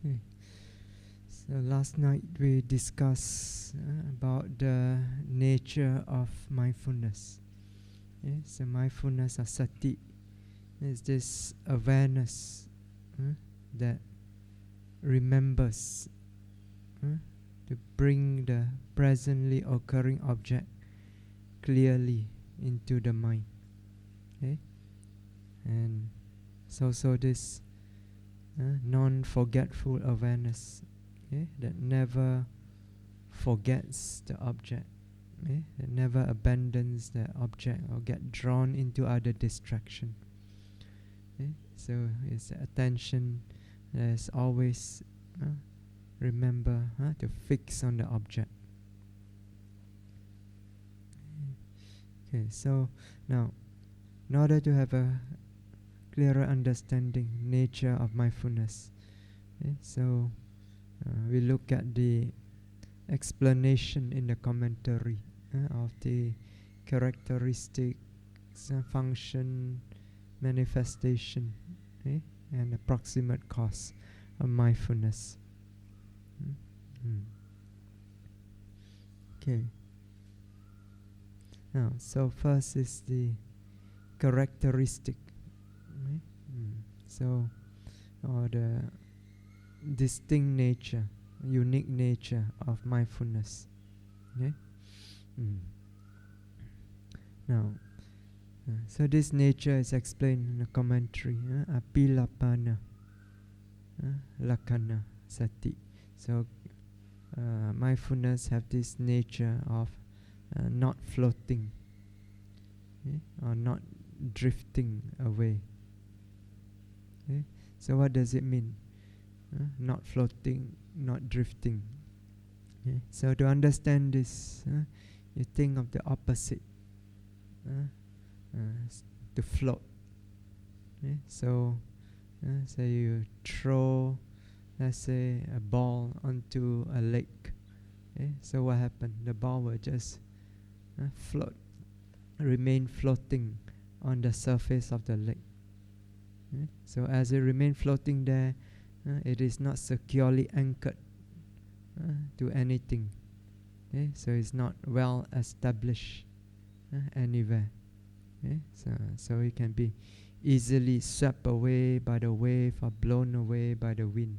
Okay. So last night we discussed about the nature of mindfulness. So mindfulness or sati is this awareness that remembers to bring the presently occurring object clearly into the mind. Okay? And so this non-forgetful awareness that never forgets the object, that never abandons the object or get drawn into other distraction. So it's attention that is always remember to fix on the object. Okay, so now in order to have a clearer understanding nature of mindfulness, so we look at the explanation in the commentary of the characteristics, function, manifestation, and the proximate cause of mindfulness. Okay. Now, so first is the characteristic, so or the distinct nature, unique nature of mindfulness. Okay. Now, so this nature is explained in the commentary. Apilapana lakana sati. So mindfulness have this nature of not floating or not drifting away. So what does it mean? Not floating, not drifting. So to understand this, you think of the opposite. To float. So say you throw, let's say, a ball onto a lake. So what happened? The ball will just float, remain floating on the surface of the lake. So as it remains floating there, it is not securely anchored to anything. So it's not well established anywhere. So it can be easily swept away by the wave or blown away by the wind.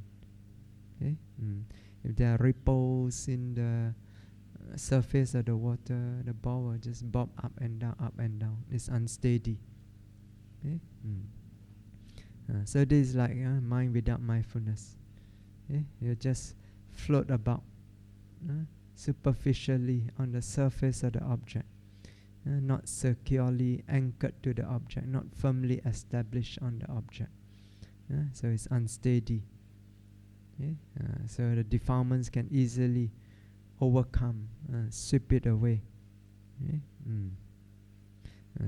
If there are ripples in the surface of the water, the ball will just bob up and down, up and down. It's unsteady. So this is like mind without mindfulness. You just float about superficially on the surface of the object, not securely anchored to the object, not firmly established on the object. So it's unsteady. So the defilements can easily overcome, sweep it away.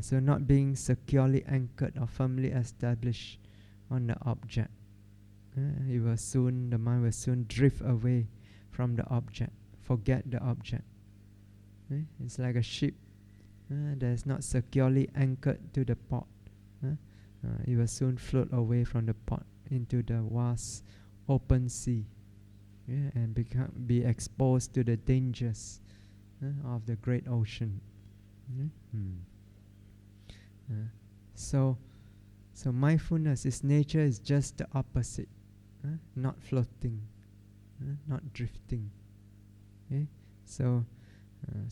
So not being securely anchored or firmly established on the object, the mind will soon drift away from the object, forget the object. It's like a ship that is not securely anchored to the port. It will soon float away from the port into the vast open sea, and be exposed to the dangers of the great ocean. So mindfulness, its nature is just the opposite, not floating, not drifting. So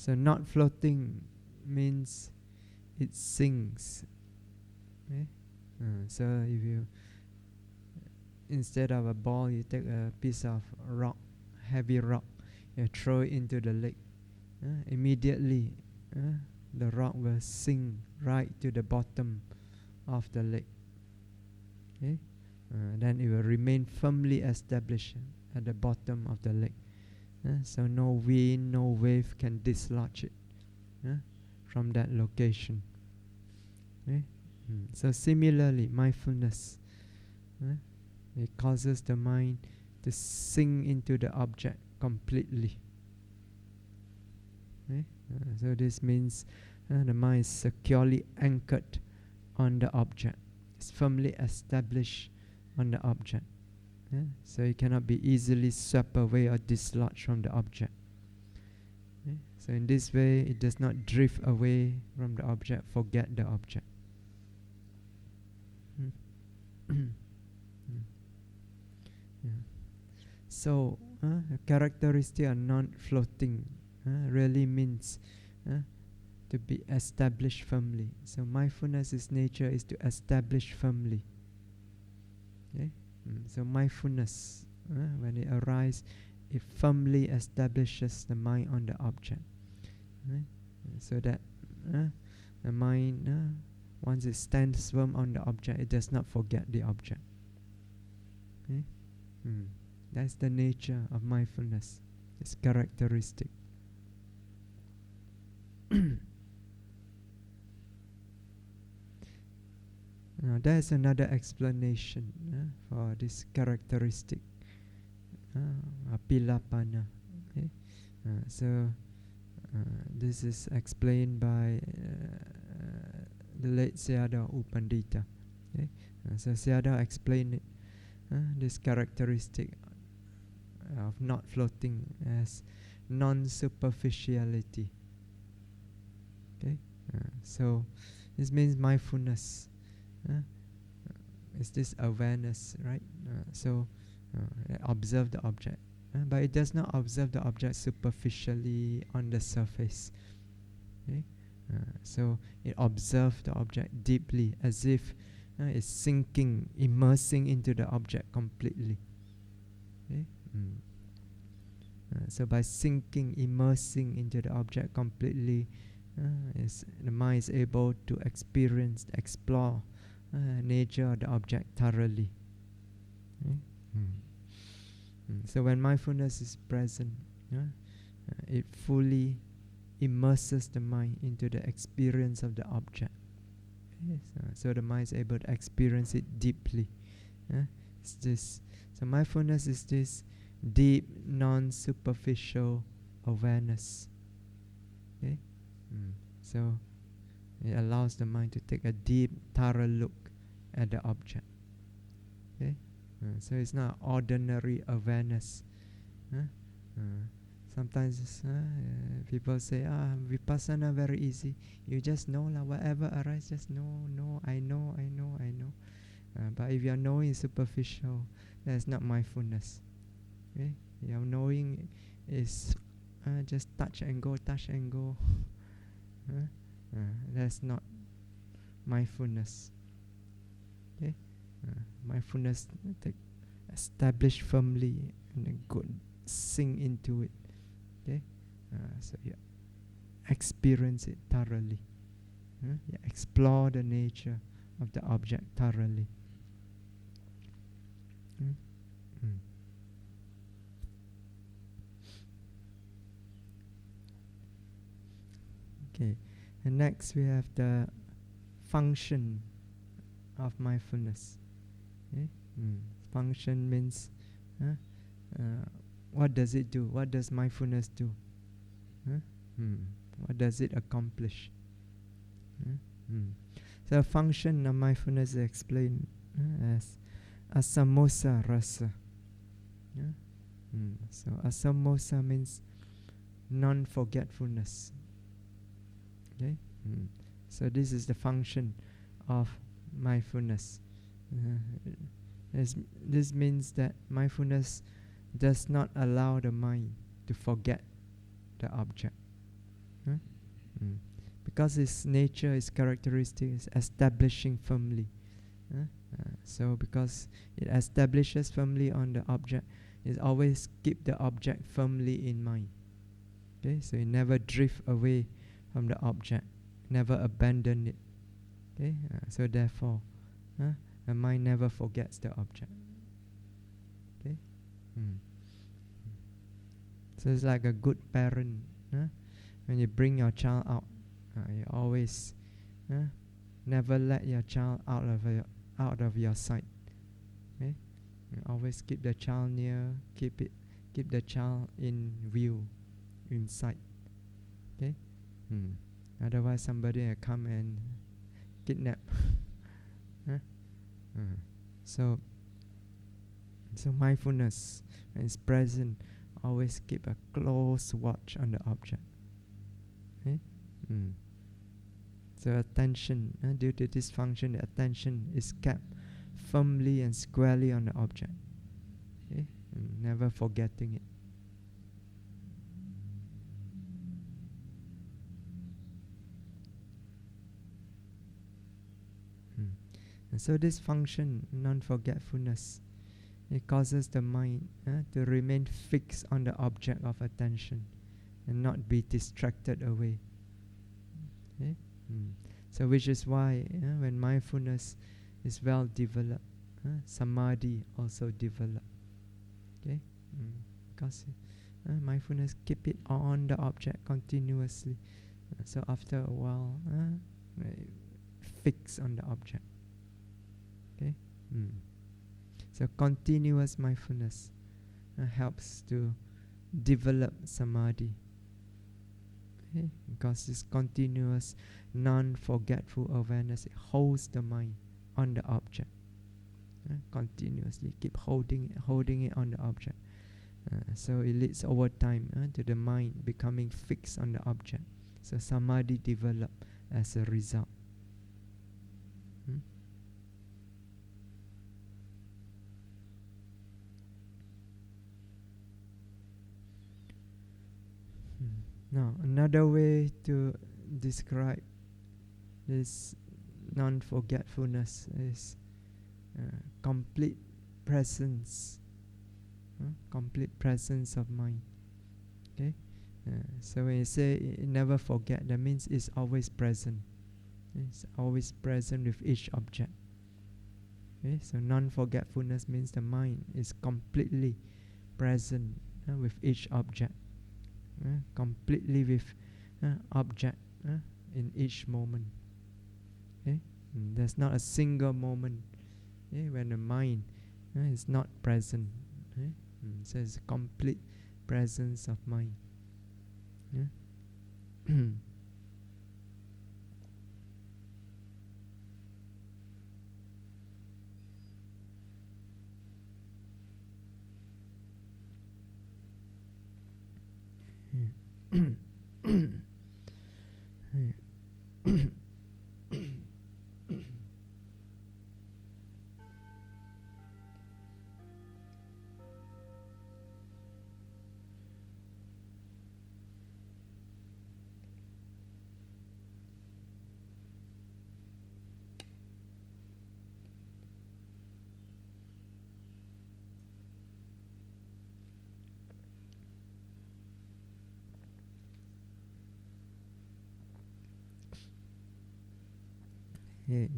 not floating means it sinks. So if you, instead of a ball, you take a piece of rock, heavy rock, you throw it into the lake, immediately the rock will sink right to the bottom of the lake. Then it will remain firmly established at the bottom of the lake. So no wind, no wave can dislodge it from that location. So similarly, mindfulness, it causes the mind to sink into the object completely. So this means the mind is securely anchored on the object. It's firmly established on the object. So it cannot be easily swept away or dislodged from the object. So in this way, it does not drift away from the object, forget the object. So, a characteristic of non-floating really means to be established firmly. So mindfulness' nature is to establish firmly. So mindfulness, when it arises, it firmly establishes the mind on the object. So that the mind, once it stands firm on the object, it does not forget the object. That's the nature of mindfulness. It's characteristic. Now there's another explanation for this characteristic, apilapana. This is explained by the late Sayadaw U Pandita. So Sayadaw explained it, this characteristic of not floating as non-superficiality. So this means mindfulness is this awareness, right? Observe the object, but it does not observe the object superficially on the surface. So it observes the object deeply, as if it's sinking, immersing into the object completely. So by sinking, immersing into the object completely, the mind is able to experience, explore nature of the object thoroughly. So when mindfulness is present, it fully immerses the mind into the experience of the object. So the mind is able to experience it deeply. So mindfulness is this deep, non-superficial awareness. So it allows the mind to take a deep, thorough look at the object. So it's not ordinary awareness. Sometimes people say, vipassana very easy. You just know whatever arises, just know, I know. But if your knowing is superficial, that's not mindfulness. Your knowing is just touch and go. That's not mindfulness. Mindfulness establish firmly and then go sink into it. So you experience it thoroughly. You explore the nature of the object thoroughly. Okay, and next we have the function of mindfulness. Function means what does it do? What does mindfulness do? What does it accomplish? So the function of mindfulness is explained as asamosa rasa. So asamosa means non-forgetfulness. So this is the function of mindfulness. This means that mindfulness does not allow the mind to forget the object. Because its nature, its characteristic is establishing firmly. So because it establishes firmly on the object, it always keep the object firmly in mind. So it never drift away from the object, never abandon it. So therefore, the mind never forgets the object. So it's like a good parent. When you bring your child out, you always never let your child out of your sight. You always keep the child near, keep the child in view, in sight. Otherwise somebody will come and kidnap. So So mindfulness is present. Always keep a close watch on the object. Okay? So attention, due to this function, the attention is kept firmly and squarely on the object. Okay? Never forgetting it. And so this function, non-forgetfulness, it causes the mind to remain fixed on the object of attention and not be distracted away. Okay? So which is why when mindfulness is well developed, samadhi also develop. Okay? Because mindfulness keep it on the object continuously. So after a while, fix on the object. Okay? So continuous mindfulness helps to develop samadhi. Okay? Because this continuous non-forgetful awareness, it holds the mind on the object. Continuously keep holding it on the object. So it leads over time to the mind becoming fixed on the object. So samadhi develop as a result. Now, another way to describe this non-forgetfulness is complete presence. Complete presence of mind. Okay? So when you say it never forget, that means it's always present. It's always present with each object. Okay? So non-forgetfulness means the mind is completely present with each object. Completely with object in each moment. Okay? There's not a single moment when the mind is not present. Okay? So it's complete presence of mind.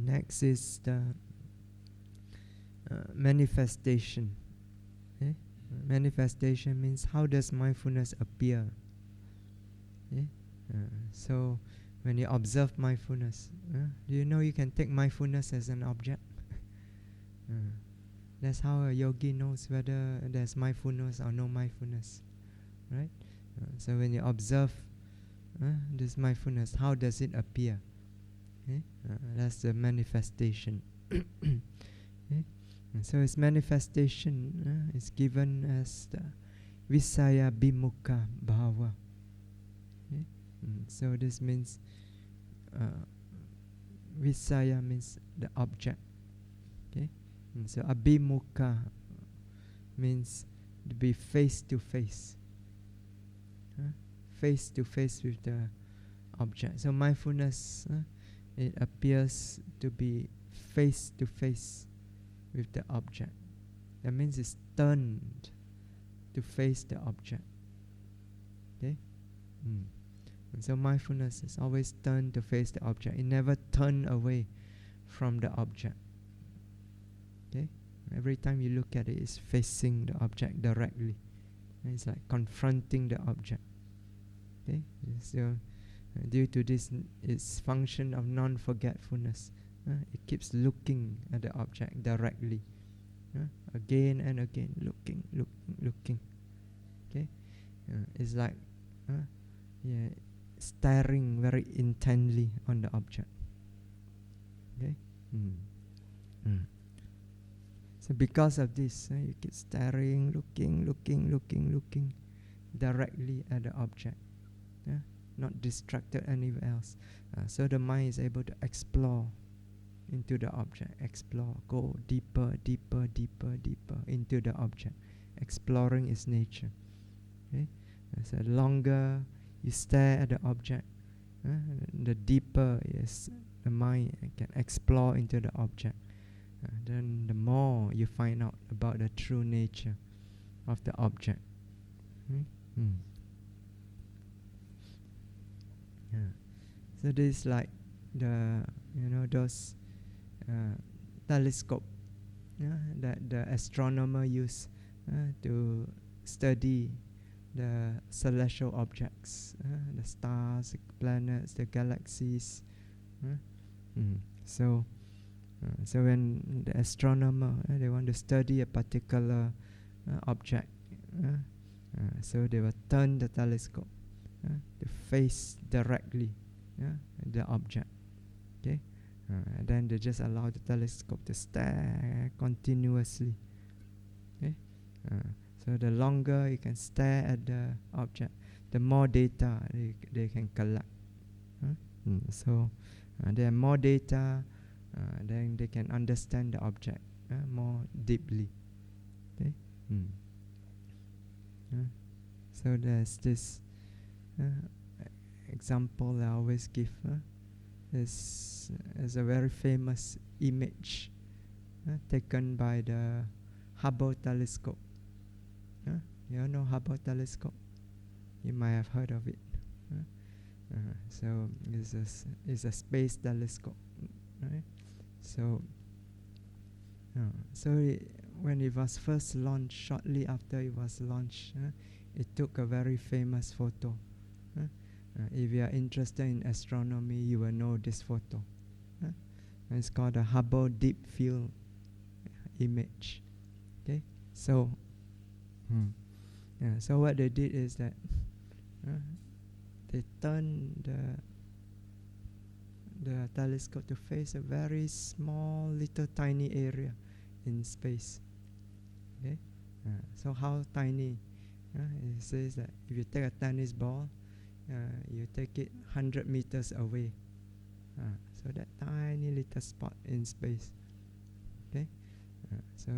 Next is the manifestation. Manifestation means how does mindfulness appear? So when you observe mindfulness, do you know you can take mindfulness as an object? That's how a yogi knows whether there's mindfulness or no mindfulness, right? So when you observe this mindfulness, how does it appear? That's the manifestation. So its manifestation is given as the Visaya Bimukha Bhava. So this means Visaya means the object. So Abhimukha means to be face to face. Face to face with the object. So mindfulness, it appears to be face to face with the object. That means it's turned to face the object. Okay? And so mindfulness is always turned to face the object. It never turns away from the object. Okay? Every time you look at it, it's facing the object directly. And it's like confronting the object. Okay? So due to this, its function of non-forgetfulness, it keeps looking at the object directly, again and again, looking. Okay, it's like staring very intently on the object. Okay. So because of this, you keep staring, looking directly at the object, not distracted anywhere else. So the mind is able to explore into the object, go deeper into the object, exploring its nature. Okay? So the longer you stare at the object, the deeper is the mind can explore into the object. Then the more you find out about the true nature of the object. Yeah. So this is like the those telescope that the astronomer use to study the celestial objects, the stars, the planets, the galaxies. So when the astronomer they want to study a particular object, so they will turn the telescope to face directly the object. Okay, then they just allow the telescope to stare continuously. Okay, so the longer you can stare at the object, the more data they can collect. So there are more data, then they can understand the object more deeply. Okay. So there's this example I always give. Is a very famous image taken by the Hubble telescope. You know Hubble telescope? You might have heard of it. So it's a space telescope, right? So when it was first launched, shortly after it was launched, it took a very famous photo. If you are interested in astronomy, you will know this photo. It's called the Hubble Deep Field image. Okay, so so what they did is that they turned the telescope to face a very small, little, tiny area in space. Okay, so how tiny? It says that if you take a tennis ball, you take it 100 meters away. So that tiny little spot in space. Okay, so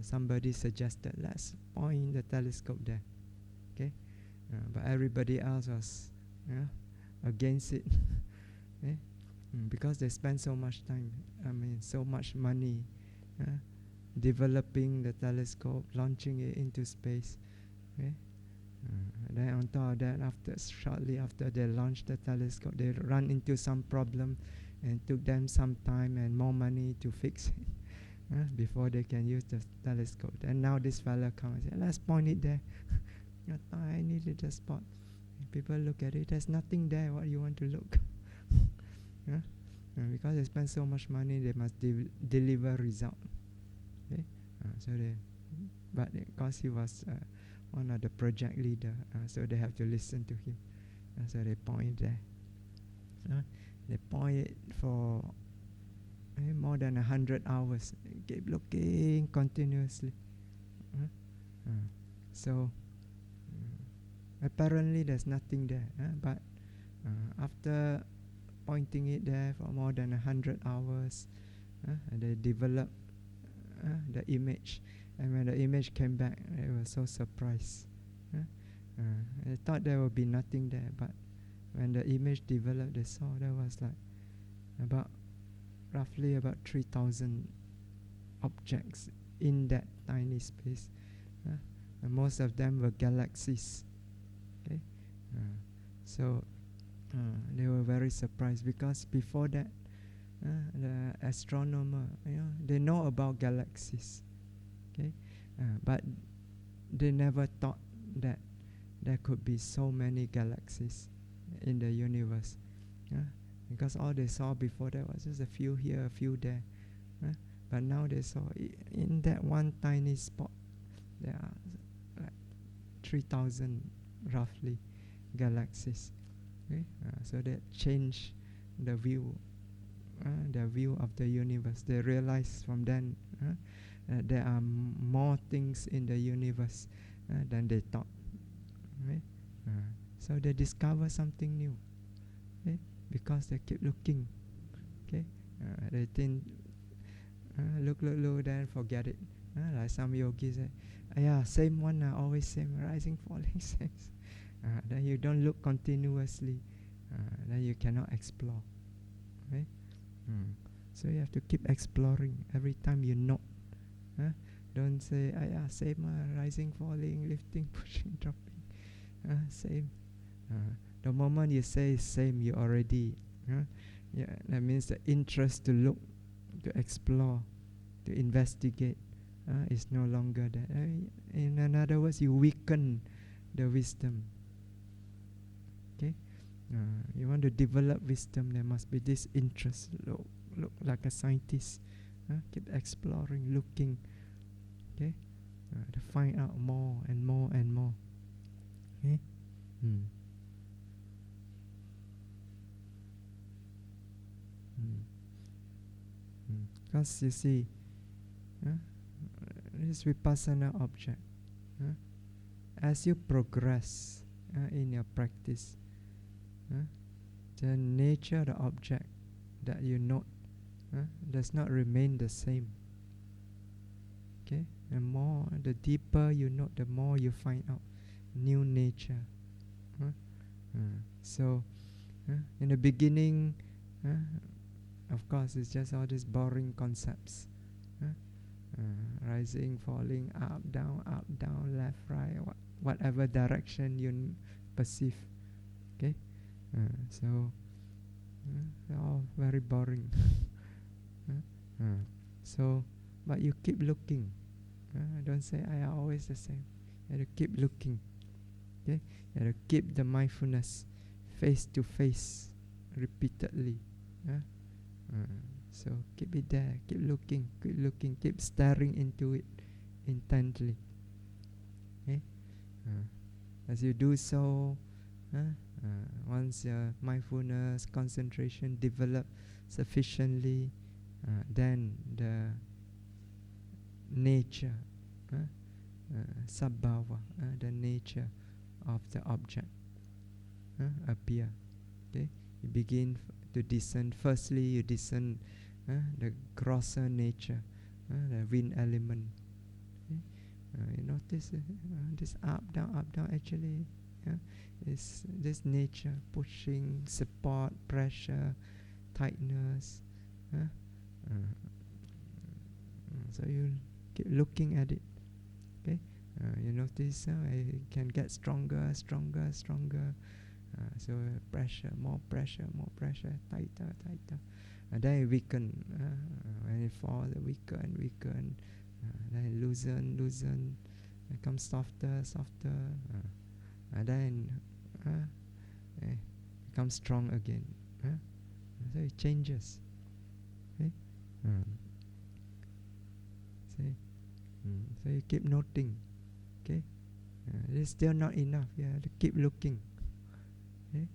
somebody suggested let's point the telescope there. Okay, but everybody else was against it. Okay? Because they spend so much time, so much money developing the telescope, launching it into space. Okay? Then on top of that, shortly after they launched the telescope, they ran into some problem and took them some time and more money to fix it before they can use the telescope. And now this fella comes and says, let's point it there. I needed a spot. People look at it, there's nothing there. What do you want to look? Because they spend so much money, they must deliver result. Okay? But because he was one of the project leader, so they have to listen to him. So they point there. They point it for more than 100 hours. They keep looking continuously. So apparently there's nothing there. But after pointing it there for more than 100 hours, they developed the image. And when the image came back, they were so surprised. They thought there would be nothing there, but when the image developed, they saw there was like roughly about 3,000 objects in that tiny space. And most of them were galaxies. Okay, so they were very surprised because before that, the astronomer, they know about galaxies. Okay, but they never thought that there could be so many galaxies in the universe. Because all they saw before that was just a few here, a few there. But now they saw in that one tiny spot, there are like 3,000 roughly galaxies. Okay? So that changed the view of the universe. They realized from then There are more things in the universe than they thought. Right? So they discover something new. Okay? Because they keep looking. Okay? They think, look, then forget it. Like some yogis say, yeah, same one, always same, rising, falling, same. Then you don't look continuously. Then you cannot explore. Right? So you have to keep exploring every time you note. Don't say, yeah, same, rising, falling, lifting, pushing, dropping. Same. The moment you say same, you already, yeah, that means the interest to look, to explore, to investigate is no longer there. In other words, you weaken the wisdom. Okay, you want to develop wisdom, there must be this interest. Look like a scientist. Keep exploring, looking. Okay, to find out more and more and more. Okay. Because you see, this vipassana object, as you progress in your practice, the nature of the object that you note does not remain the same. Okay, the deeper you note, the more you find out new nature. So, in the beginning, of course, it's just all these boring concepts. Rising, falling, up, down, left, right, whatever direction you perceive. Okay, so they're all very boring. So, but you keep looking. Don't say I are always the same. You have to keep looking. Okay, you have to keep the mindfulness face to face repeatedly. So keep it there, keep looking, keep staring into it intently. Okay? As you do so, once your mindfulness concentration develop sufficiently, then the nature, sabhava, the nature of the object appear. Okay, you begin to discern. Firstly, you discern the grosser nature, the wind element. Okay? You notice this up down. Actually, is this nature pushing, support, pressure, tightness. So you keep looking at it. Okay, you notice it can get stronger. So more pressure, tighter. And then it weaken. When it falls, it weaken. Then it loosen. It becomes softer. And then it becomes strong again. So it changes. Okay? So you keep noting. Okay? It's still not enough. You have to keep looking. Okay?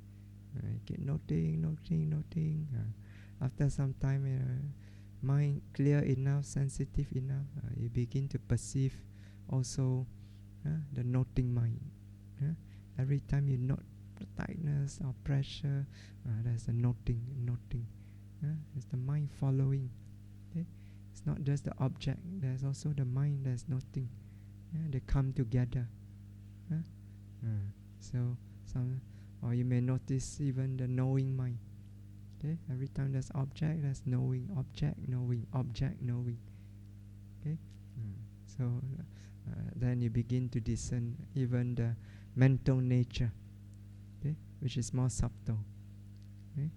Keep noting. After some time, mind clear enough, sensitive enough, you begin to perceive also the noting mind. Every time you note the tightness or pressure, there's a noting. It's the mind following. Okay? It's not just the object, there's also the mind that's noting. They come together. So or you may notice even the knowing mind. Okay? Every time there's object, there's knowing, object knowing. Okay? So then you begin to discern even the mental nature, okay, which is more subtle. Okay?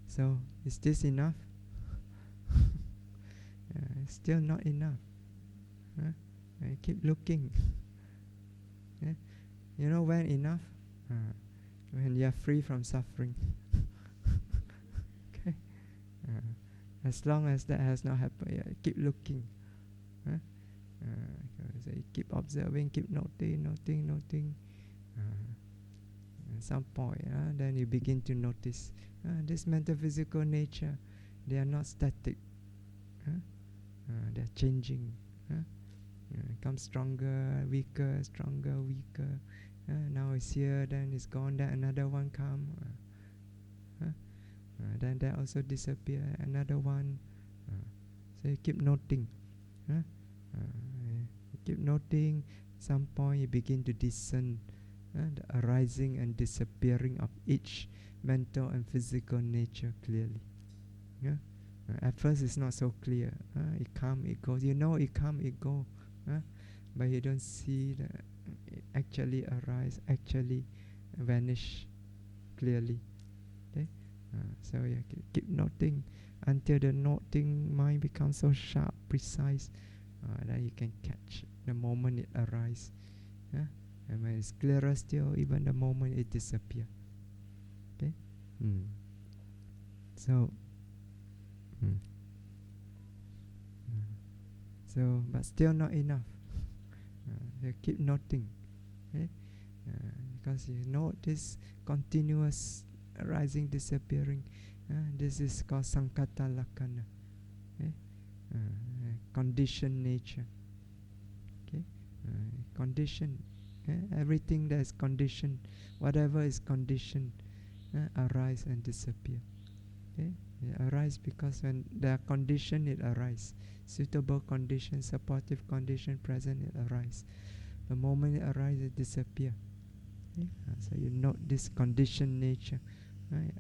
So is this enough? Still not enough. Keep looking. You know when enough? When you are free from suffering. Okay. As long as that has not happened, keep looking. So you keep observing, keep noting. At some point, then you begin to notice this metaphysical nature. They are not static. They're changing. Comes stronger, weaker, stronger, weaker. Now it's here, then it's gone, then another one come. Then that also disappear, another one. So you keep noting. You keep noting. Some point you begin to discern the arising and disappearing of each mental and physical nature clearly. At first it's not so clear. It come, it goes. You know it come, it go. But you don't see that it actually arise, actually vanish clearly. Okay? So you keep noting until the noting mind becomes so sharp, precise, that you can catch the moment it arises. And when it's clearer still, even the moment it disappears. Okay? So, but still not enough. You keep noting. Okay? Because you note this continuous arising, disappearing. This is called Sankata Lakkhana. Okay? Conditioned nature. Okay? Conditioned. Everything that is conditioned, whatever is conditioned, arise and disappear. Okay? It arise because when they are conditioned, it arise. Suitable condition, supportive condition present, it arise. The moment it arises, it disappear. Okay? So you note this conditioned nature.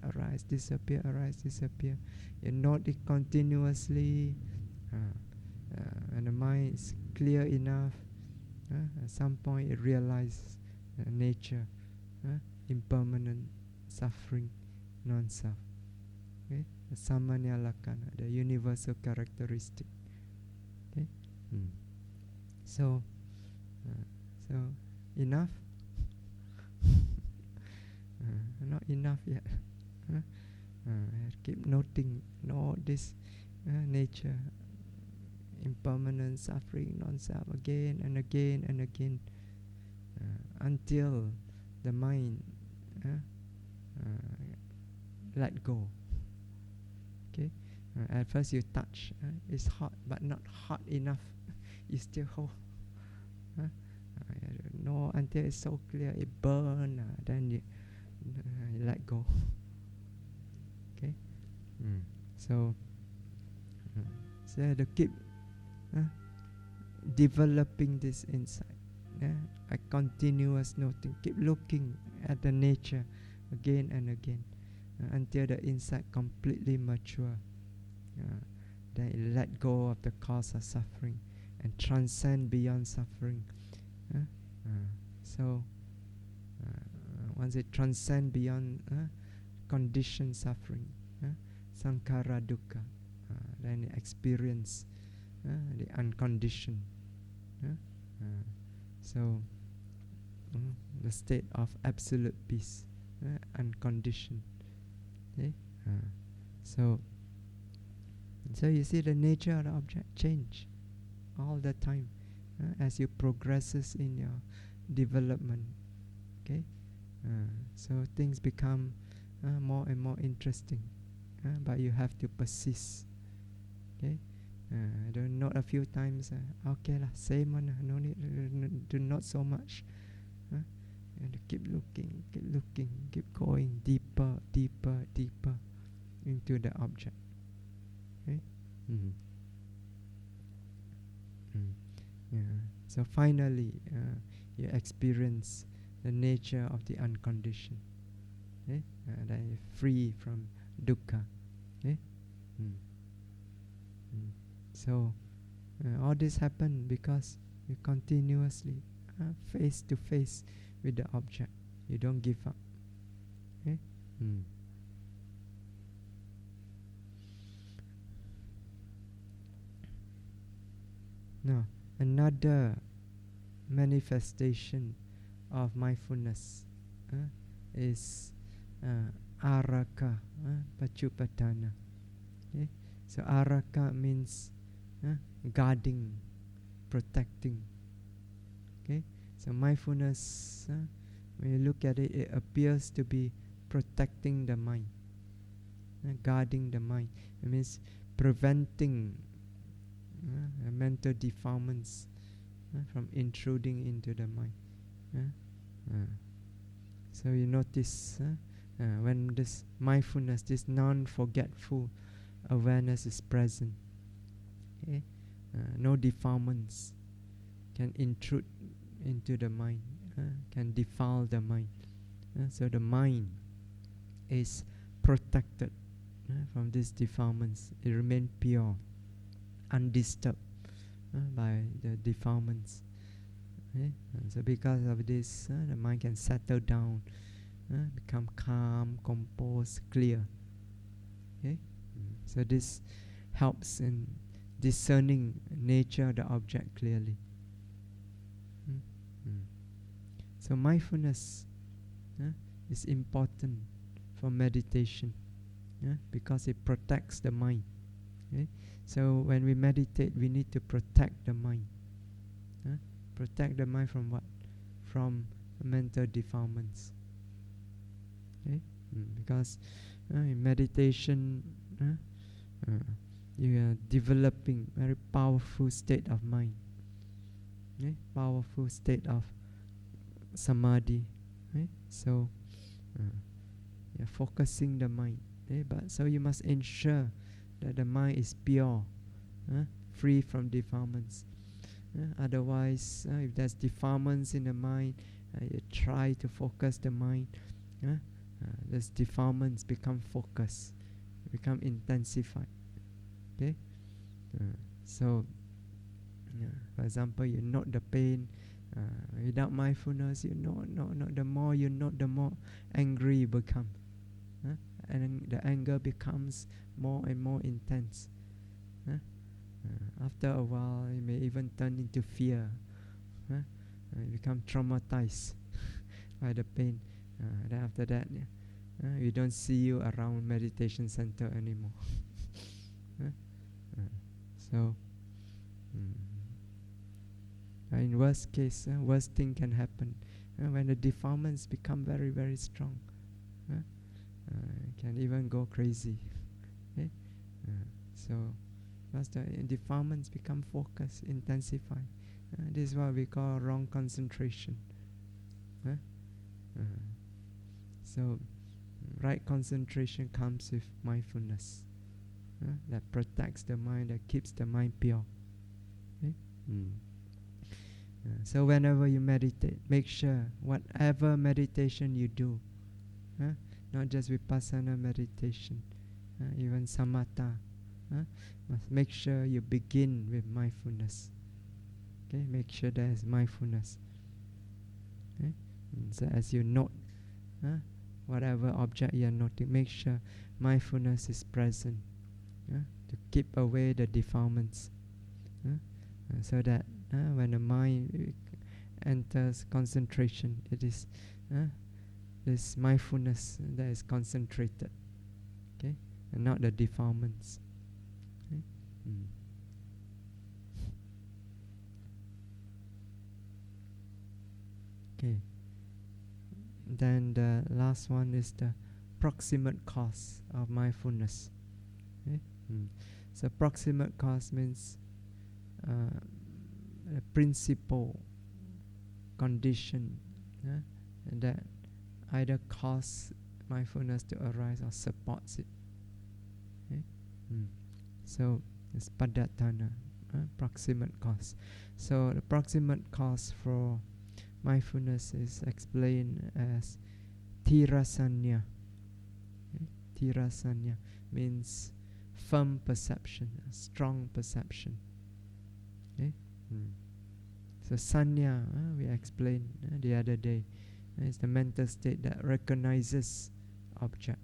Arise, disappear, arise, disappear. You note it continuously. And the mind is clear enough. At some point it realizes nature, impermanent, suffering, non-self. Okay? The Samanya Lakkhana, the universal characteristic. Okay? So enough? Not enough yet. Keep noting, note this nature, impermanent, suffering, non-self, again and again and again, until the mind let go. Okay? At first you touch, it's hot, but not hot enough. You still hold. No, until it's so clear, it burns, then you let go. Okay? So to keep developing this insight, a continuous noting, keep looking at the nature again and again, until the insight completely mature. Then it let go of the cause of suffering and transcend beyond suffering. So once it transcend beyond conditioned suffering, sankhara dukkha, then it experience the unconditioned. So the state of absolute peace, unconditioned. Okay? So you see the nature of the object change all the time as you progresses in your development. Okay? So things become more and more interesting, but you have to persist. Okay? Don't note a few times. Okay lah, same one. No need to not so much. And keep looking, keep going deeper, deeper, deeper into the object. Okay? Yeah. So finally, you experience the nature of the unconditioned. Okay? That you're free from dukkha. Okay? So all this happen because you continuously face to face with the object. You don't give up. Okay? Now, another manifestation of mindfulness is araka, pachupatana. Okay? So araka means guarding, protecting. Okay? So mindfulness, when you look at it, it appears to be protecting the mind, guarding the mind. It means preventing mental defilements from intruding into the mind. So you notice when this mindfulness, this non-forgetful awareness is present, okay? No defilements can intrude into the mind, can defile the mind. So the mind is protected from these defilements. It remains pure, undisturbed by the defilements. Okay? So because of this, the mind can settle down, become calm, composed, clear. Okay? So this helps in discerning nature of the object clearly. So mindfulness is important for meditation because it protects the mind. Okay? So when we meditate, we need to protect the mind. Protect the mind from what? From mental defilements. Okay? Because in meditation, you are developing very powerful state of mind. Okay? Powerful state of samadhi. Right? So you're focusing the mind. Okay? But so you must ensure that the mind is pure, free from defilements. Otherwise, if there's defilements in the mind, you try to focus the mind. Those defilements become focus, become intensified. Okay, so for example, you note the pain. Without mindfulness, you know, the more you note, the more angry you become, and then the anger becomes more and more intense. After a while, it may even turn into fear. You become traumatized by the pain. Then after that, we don't see you around meditation center anymore. So, in worst case, worst thing can happen when the defilements become very, very strong. Can even go crazy. Okay? So, because the defilements become focused, intensify. This is what we call wrong concentration. So, right concentration comes with mindfulness. That protects the mind, that keeps the mind pure. Okay? So whenever you meditate, make sure whatever meditation you do, not just vipassana meditation, even samatha, must make sure you begin with mindfulness. Okay, make sure there is mindfulness. Okay? So as you note whatever object you are noting, make sure mindfulness is present to keep away the defilements, so that when the mind enters concentration, it is this mindfulness that is concentrated, okay, and not the defilements. Okay? Okay. Then the last one is the proximate cause of mindfulness. Okay? So proximate cause means a principle, condition that either cause mindfulness to arise or supports it. Okay? So it's padatana, proximate cause. So the proximate cause for mindfulness is explained as tirasanya. Okay? Tirasanya means firm perception, strong perception. Okay? So sanya, we explained the other day, is the mental state that recognizes object.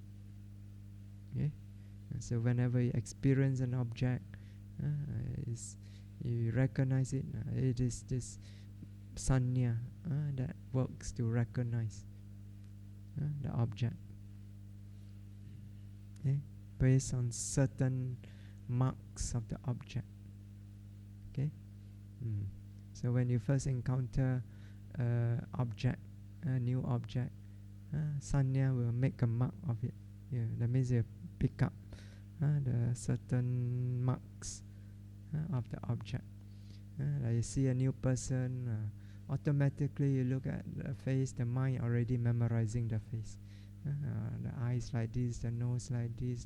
Okay? So whenever you experience an object, you recognize it. It is this sanya that works to recognize the object. Okay? Based on certain marks of the object. Okay? So when you first encounter object, a new object, sanya will make a mark of it. Yeah, that means you pick up the certain marks of the object. Like you see a new person, automatically you look at the face, the mind already memorizing the face. The eyes like this, the nose like this,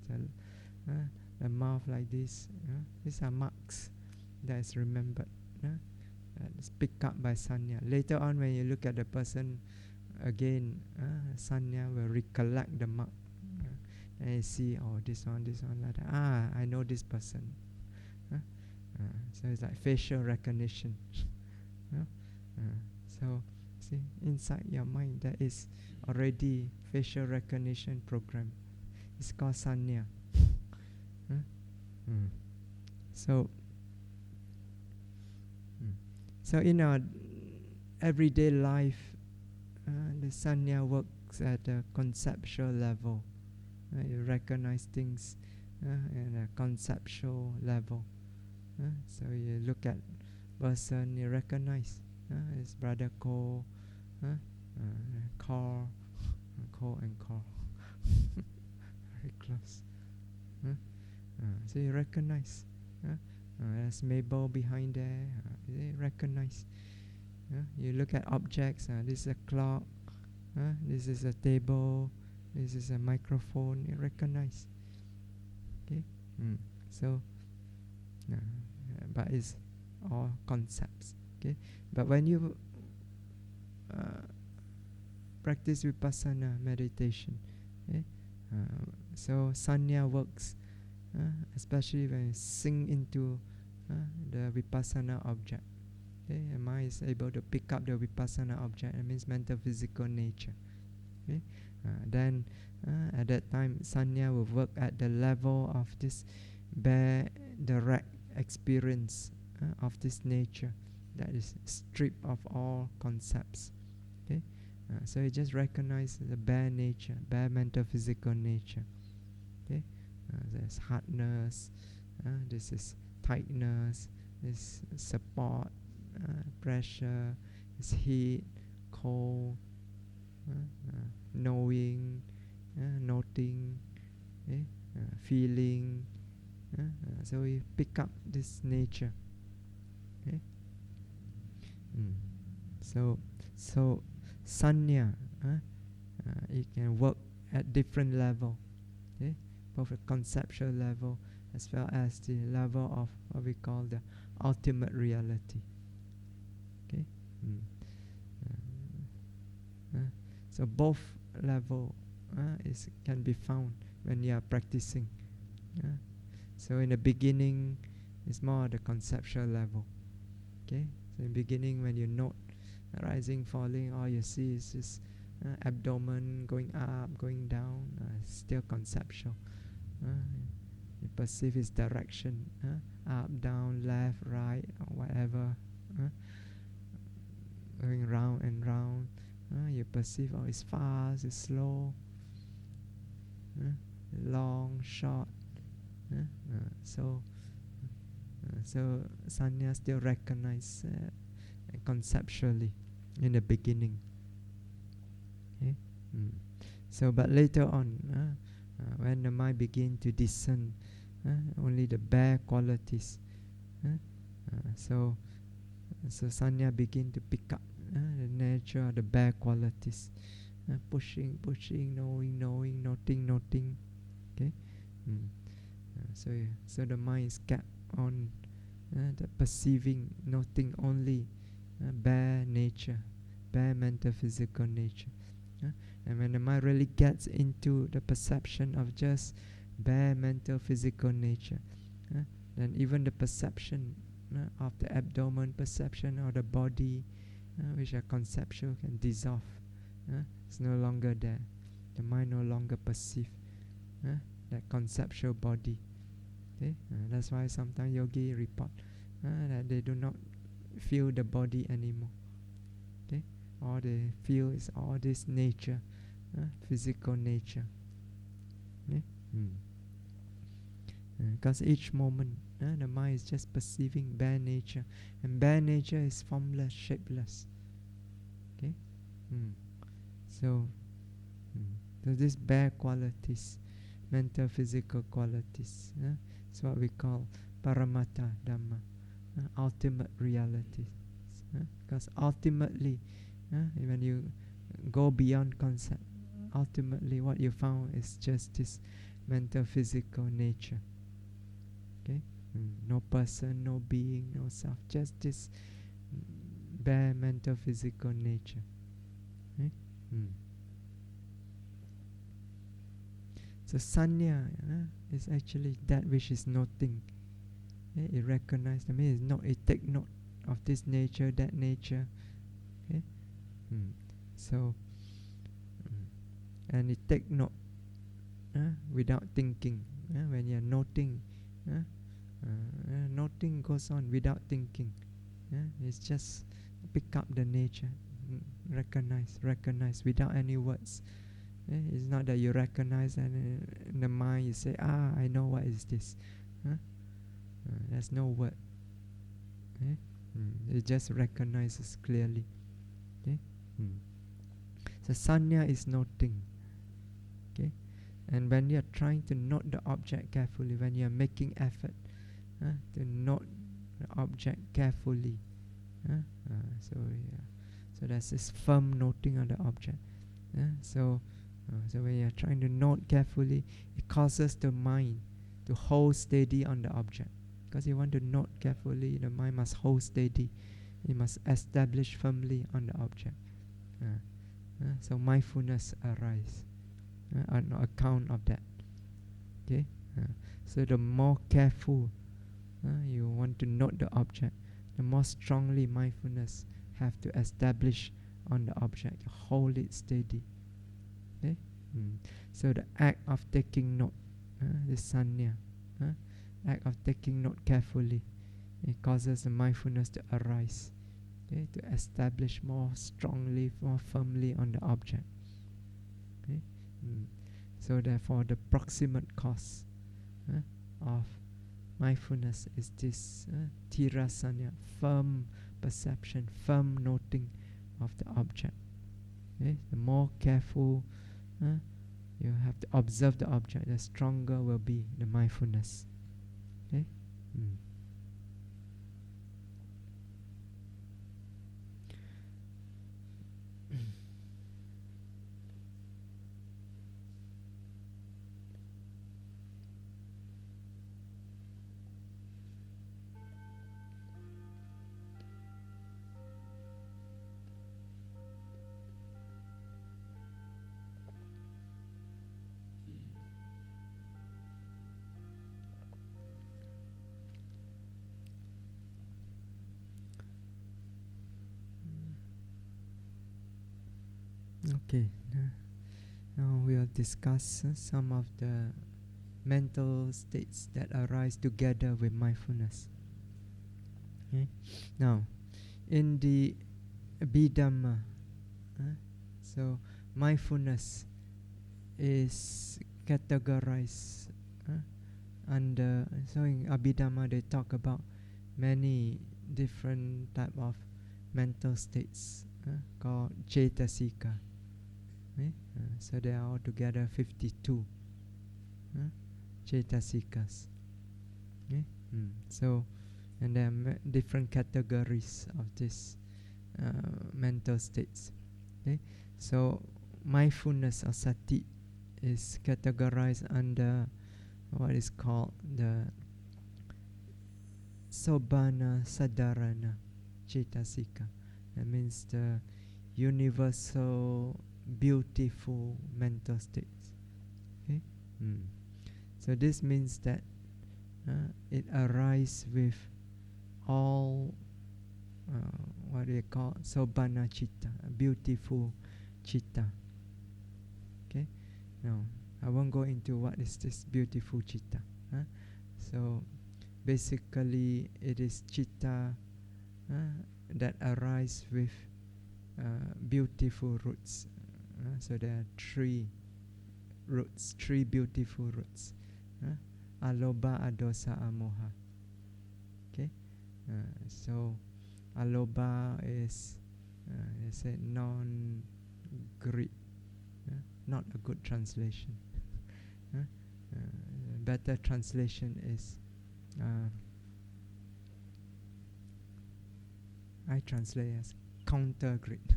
the mouth like this. These are marks that is remembered. It's picked up by sanya. Later on, when you look at the person again, sanya will recollect the mark. And you see, oh, this one, like that. I know this person. So it's like facial recognition. So, see, inside your mind, there is already facial recognition program. It's called sanya. So in our everyday life, the sanya works at a conceptual level. You recognize things at a conceptual level. So you look at person, you recognize his brother Ko, Ko and Ko, very close. So you recognize. There's Mabel behind there. You recognize. You look at objects. This is a clock. This is a table. This is a microphone. You recognize. Okay. So, but it's all concepts. Okay. But when you practice vipassana meditation, okay, so sanya works. Especially when you sink into the vipassana object. Okay, your mind is able to pick up the vipassana object. It means mental physical nature. Okay, then at that time sanya will work at the level of this bare, direct experience of this nature that is stripped of all concepts. Okay, so you just recognize the bare nature, bare mental physical nature. Okay. There's hardness, this is tightness, this support, pressure, this heat, cold, knowing, noting, feeling. So we pick up this nature. Okay? So sanya, it can work at different level. Okay? Both the conceptual level as well as the level of what we call the ultimate reality. Okay, so both level can be found when you are practicing. So in the beginning, it's more the conceptual level. Okay, so in the beginning, when you note rising, falling, all you see is this abdomen going up, going down. Still conceptual. You perceive its direction, up, down, left, right, or whatever, going round and round. You perceive, oh, it's fast, it's slow, long, short. So sanya still recognize conceptually in the beginning. Okay? So, but later on, when the mind begin to discern only the bare qualities, so sanya begin to pick up the nature of the bare qualities, pushing, knowing, noting. Okay, so the mind is kept on the perceiving, noting only bare nature, bare mental physical nature. And when the mind really gets into the perception of just bare mental physical nature, then even the perception of the abdomen, perception of the body, which are conceptual, can dissolve. It's no longer there. The mind no longer perceive that conceptual body. Okay? That's why sometimes yogi report that they do not feel the body anymore. Okay? All they feel is all this nature, physical nature. Okay? Because each moment the mind is just perceiving bare nature, and bare nature is formless, shapeless. Okay? So these bare qualities, mental physical qualities, it's what we call Paramata Dhamma, ultimate realities. Because ultimately, when you go beyond concept, ultimately what you found is just this mental physical nature. Okay? No person, no being, no self, just this bare mental physical nature. Okay? So sanya is actually that which is noting. It recognizes, it take note of this nature, that nature. Okay? So, and it take note without thinking. When you're noting, noting goes on without thinking. It's just pick up the nature, recognize without any words. It's not that you recognize and in the mind you say, I know what is this. There's no word. It just recognizes clearly. Okay? So sanya is noting. Okay? And when you're trying to note the object carefully, when you're making effort to note the object carefully, so there's this firm noting on the object. So when you're trying to note carefully, it causes the mind to hold steady on the object. Because you want to note carefully, the mind must hold steady. It must establish firmly on the object. So mindfulness arises on account of that. Okay. So the more careful you want to note the object, the more strongly mindfulness have to establish on the object, hold it steady. Okay? So the act of taking note, the sanya, act of taking note carefully, it causes the mindfulness to arise, okay, to establish more strongly, more firmly on the object. Okay? So therefore the proximate cause of mindfulness is this tirasanya, firm perception, firm noting of the object. Okay? The more careful you have to observe the object, the stronger will be the mindfulness. Okay? Okay, now we'll discuss some of the mental states that arise together with mindfulness. Okay? Now, in the Abhidhamma, so mindfulness is categorized under. So in Abhidhamma, they talk about many different type of mental states called Cetasika. So they are altogether 52 Cetasikas. So, and there are different categories of these mental states. Okay? So mindfulness or sati is categorized under what is called the Sobhana Cetasika. That means the universal beautiful mental states. Okay? So this means that it arises with all what they call Sobhana Citta, beautiful citta. Okay? Now, I won't go into what is this beautiful citta. So basically it is citta that arise with beautiful roots. So there are three beautiful roots. Aloba, adosa, amoha. Okay? So aloba is they say non-greed. Not a good translation. Better translation is I translate as counter greed.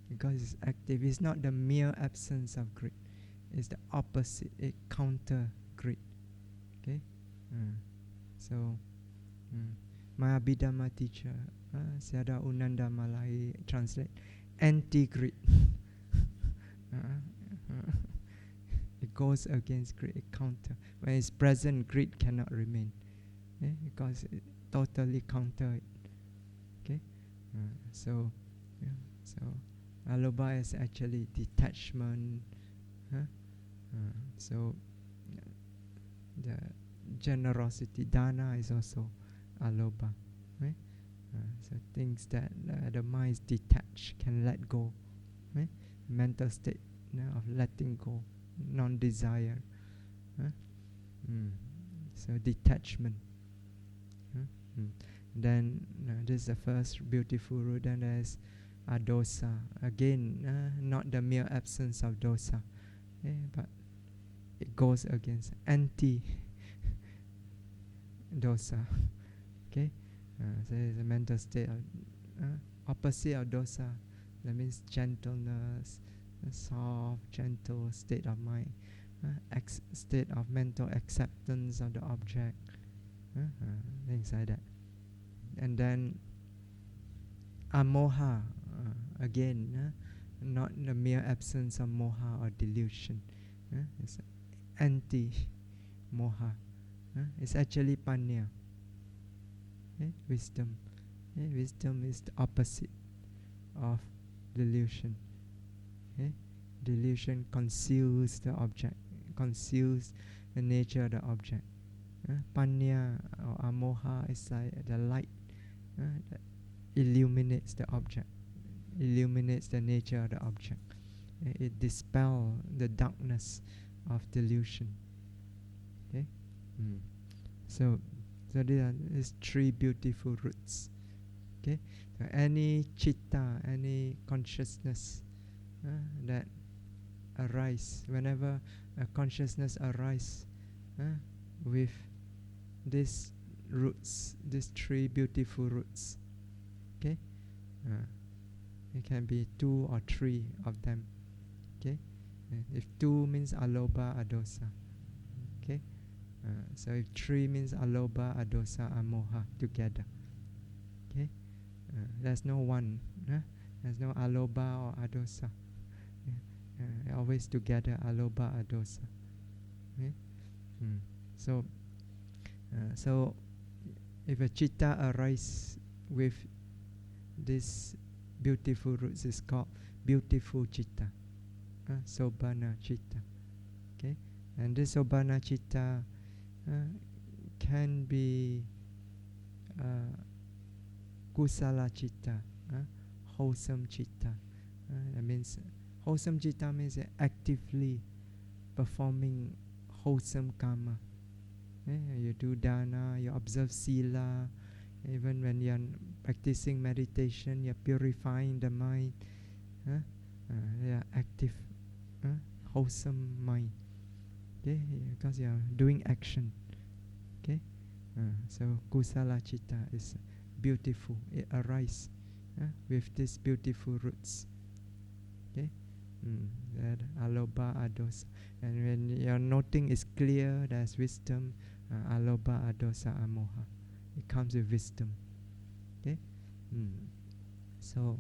Because it's active. It's not the mere absence of greed. It's the opposite. It counter greed. Okay? So, my Abhidhamma teacher, Sayadaw Unanda Malai, translate anti-greed. It goes against greed, it counter. When it's present, greed cannot remain. Because it totally counter it. Okay? So alobha is actually detachment. So the generosity, dana, is also alobha. Right? So things that the mind is detached, can let go. Right? Mental state of letting go, non-desire. So detachment. Then this is the first beautiful root. Then there's adosa. Again, not the mere absence of dosa, but it goes against anti-dosa. Okay, so it's a mental state of opposite of dosa. That means gentleness, a soft, gentle state of mind, state of mental acceptance of the object, things like that. And then amoha, again, not the mere absence of moha or delusion. It's anti-moha. It's actually panya, wisdom. Wisdom is the opposite of delusion. Delusion conceals the object, conceals the nature of the object. Panya or amoha is like the light that illuminates the object, illuminates the nature of the object. It dispels the darkness of delusion. Okay? So there are these three beautiful roots. Okay? So any citta, any consciousness that arise, whenever a consciousness arises with these roots, these three beautiful roots, okay, it can be 2 or 3 of them. Okay, if 2 means alobha, adosa. Okay, so if 3 means alobha, adosa, amoha together. Okay, there's no one. There's no alobha or adosa. Always together, alobha, adosa. Okay? So if a citta arises with this beautiful roots, is called beautiful citta, Sobhana citta. Okay, and this Sobhana citta can be kusala citta, wholesome citta. That means wholesome citta means actively performing wholesome karma. You do dana, you observe sila. Even when you're practicing meditation, you're purifying the mind. They are active, wholesome mind. Okay, because you are doing action. Okay, so kusala citta is beautiful. It arises with these beautiful roots. Okay, that alobha, adosa. And when your noting is clear, there's wisdom. Alobha, adosa, amoha. It comes with wisdom. Okay, so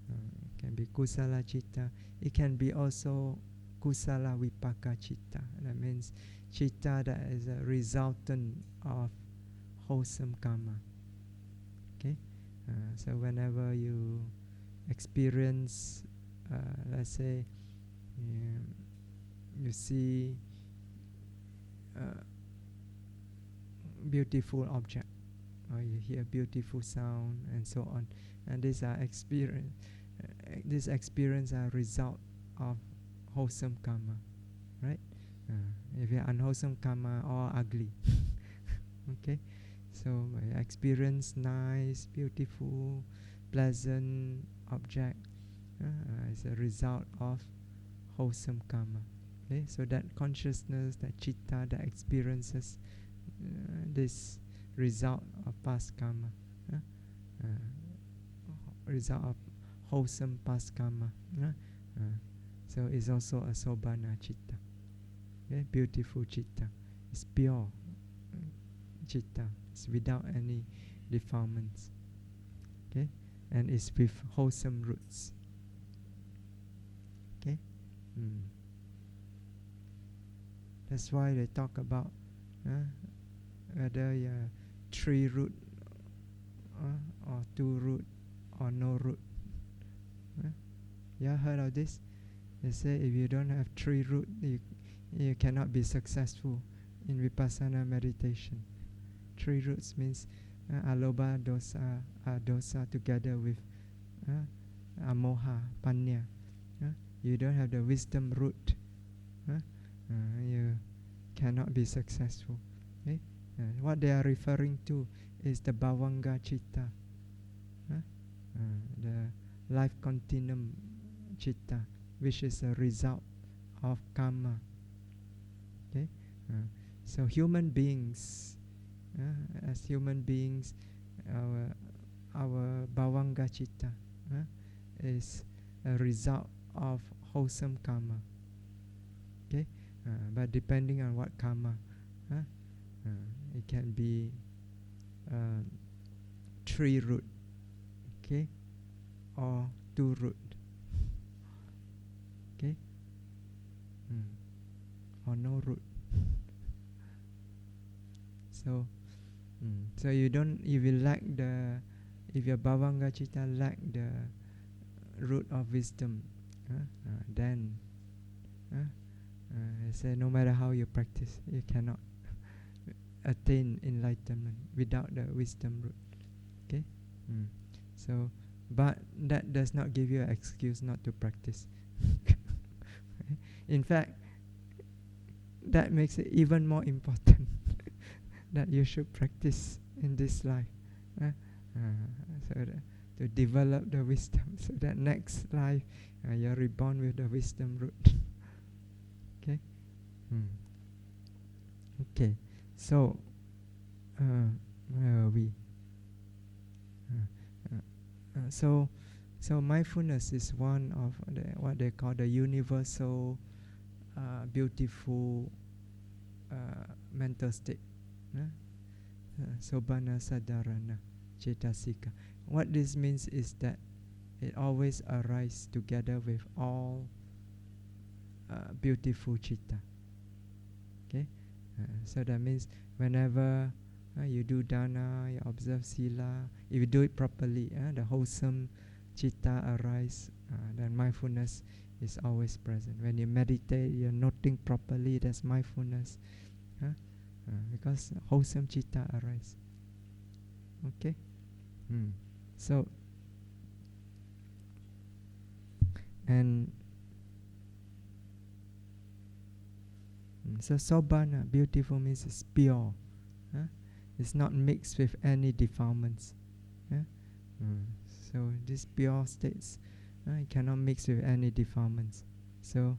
it can be kusala citta. It can be also kusala vipaka citta. That means citta that is a resultant of wholesome karma. Okay, so whenever you experience, let's say, you see beautiful object, or you hear beautiful sound, and so on, and these are experience. This experience are result of wholesome karma, right? If you're unwholesome karma, all ugly. Okay, so experience nice, beautiful, pleasant object is a result of wholesome karma. Okay, so that consciousness, that citta, that experiences this result of past karma, result of wholesome past karma. So it's also a Sobhana Citta. Okay? Beautiful Citta. It's pure Citta. It's without any defilements. Okay? And it's with wholesome roots. Okay? That's why they talk about whether you're 3 root or 2 root or no root. You heard of this? They say if you don't have 3 root, you cannot be successful in vipassana meditation. 3 roots means alobha, dosa, dosa together with amoha, panya. You don't have the wisdom root. You cannot be successful. Okay? What they are referring to is the bhavanga citta, the life continuum citta, which is a result of karma. Okay? So human beings, as human beings, our bhavanga citta is a result of wholesome karma. Okay? But depending on what karma, it can be 3 root, okay, or 2 root, okay, or no root. So you don't, if you lack the, if your bhavanga citta lack the root of wisdom, then I say no matter how you practice, you cannot attain enlightenment without the wisdom root. Okay? So, but that does not give you an excuse not to practice. In fact, that makes it even more important that you should practice in this life, so that to develop the wisdom, so that next life you're reborn with the wisdom root. Okay. Okay. So, where are we? So mindfulness is one of what they call the universal, beautiful mental state. Sobhana Cetasikas. What this means is that it always arises together with all beautiful citta. Okay, so that means whenever you do dana, you observe sila, if you do it properly, the wholesome citta arise, then mindfulness is always present. When you meditate, you're noting properly, that's mindfulness, because wholesome citta arise. Okay, so and so Sobhana, beautiful, means it's pure. It's not mixed with any defilements. So this pure states, it cannot mix with any defilements. So,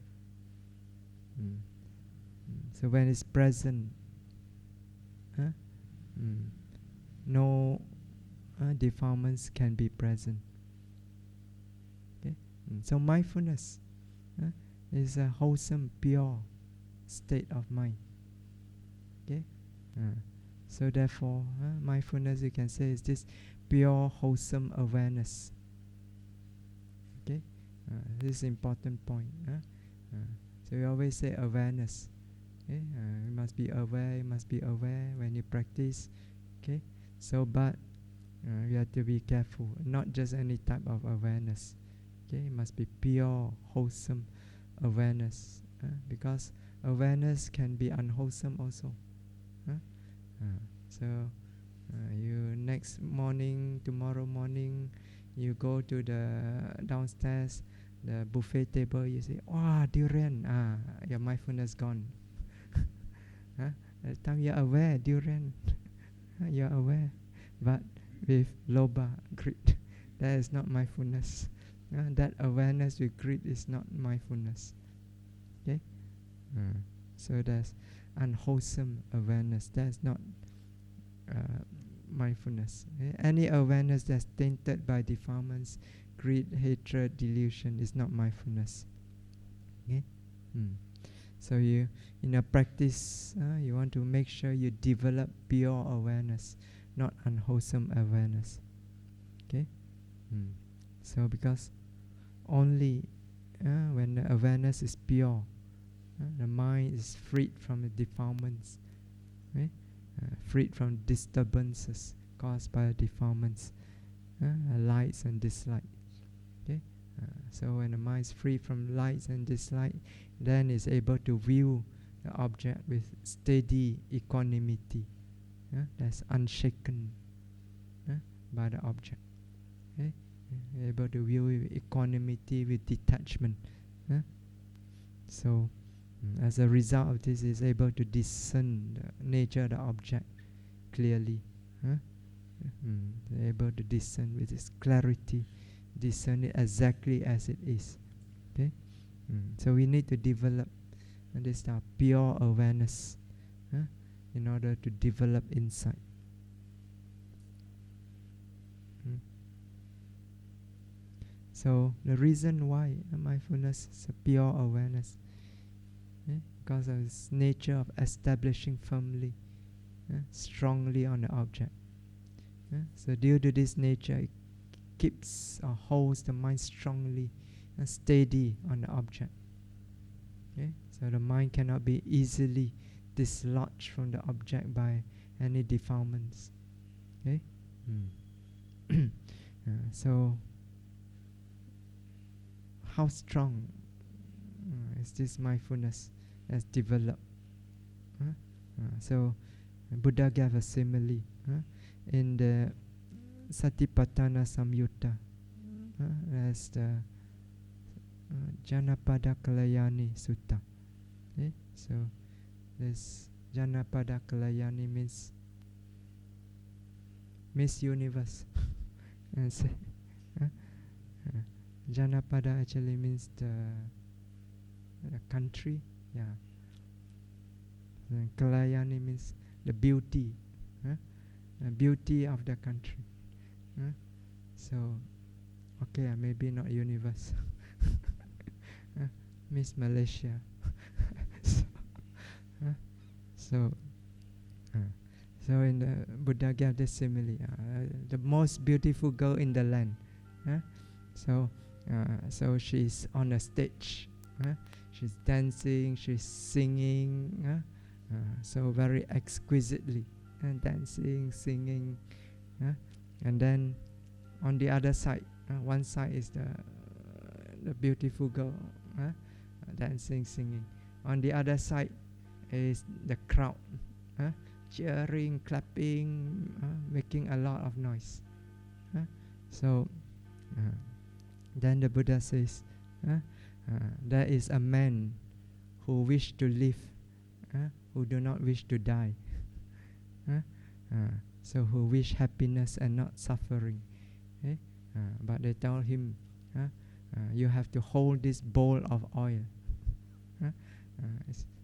so when it's present, no defilements can be present. Okay? So mindfulness is a wholesome, pure state of mind. Okay? So therefore, mindfulness, you can say, is this pure, wholesome awareness. Okay? This is an important point. So we always say awareness. Okay? You must be aware, you must be aware when you practice. Okay? So, but you have to be careful. Not just any type of awareness. Okay? It must be pure, wholesome awareness. Because awareness can be unwholesome also. So you next morning, tomorrow morning, you go to the downstairs, the buffet table, you say, "Wow, durian!" Your mindfulness gone. That time you're aware, durian. You're aware, but with lobha, greed, that is not mindfulness. That awareness with greed is not mindfulness. Okay. So that's unwholesome awareness. That's not mindfulness. Any awareness that's tainted by defilements, greed, hatred, delusion is not mindfulness. Okay? So you, in a practice, you want to make sure you develop pure awareness, not unwholesome awareness. Okay? So because only when the awareness is pure, the mind is freed from the defilements, right? Freed from disturbances caused by defilements, likes and dislikes. Okay? So when the mind is free from likes and dislikes, then it's able to view the object with steady equanimity, that's unshaken by the object. Okay? Able to view with equanimity, with detachment. So as a result of this, is able to discern the nature of the object clearly. Able to discern with this clarity, discern it exactly as it is. Okay? So we need to develop this pure awareness in order to develop insight. So the reason why mindfulness is a pure awareness, because of its nature of establishing firmly, strongly on the object. So due to this nature, it keeps or holds the mind strongly and steady on the object. Okay? So the mind cannot be easily dislodged from the object by any defilements. Okay? So how strong is this mindfulness that's developed? So Buddha gave a simile in the Satipatthana Samyutta, as the Janapada Kalayani Sutta. Okay? So this Janapada Kalayani means Miss Universe. And say, Janapada actually means the country. Yeah. And Kalayani means the beauty. The beauty of the country. So, okay, maybe not universe. Miss Malaysia. So in the Buddha gave the simile, the most beautiful girl in the land. So she's on a stage. She's dancing, she's singing, so very exquisitely, dancing, singing, and then on the other side, one side is the beautiful girl, dancing, singing. On the other side is the crowd, cheering, clapping, making a lot of noise. So then the Buddha says, there is a man who wish to live, who do not wish to die. So who wish happiness and not suffering. But they tell him, you have to hold this bowl of oil.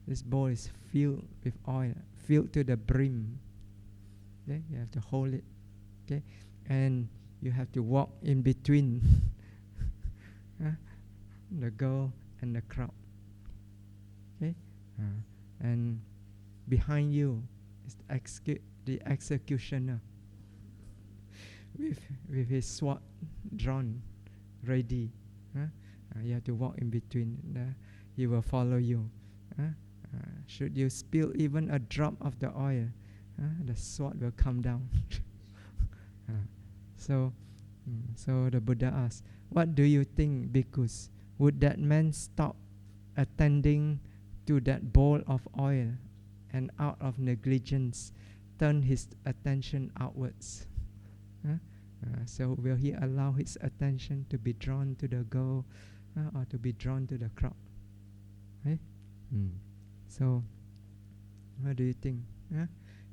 This bowl is filled with oil, filled to the brim. Okay? You have to hold it. Okay? And you have to walk in between the girl and the crowd. Okay? And behind you is the executioner with his sword drawn, ready. You have to walk in between. He will follow you. Should you spill even a drop of the oil, the sword will come down. So the Buddha asked, what do you think, bhikkhus? Would that man stop attending to that bowl of oil and out of negligence turn his attention outwards? So will he allow his attention to be drawn to the girl or to be drawn to the crowd? Right? So what do you think?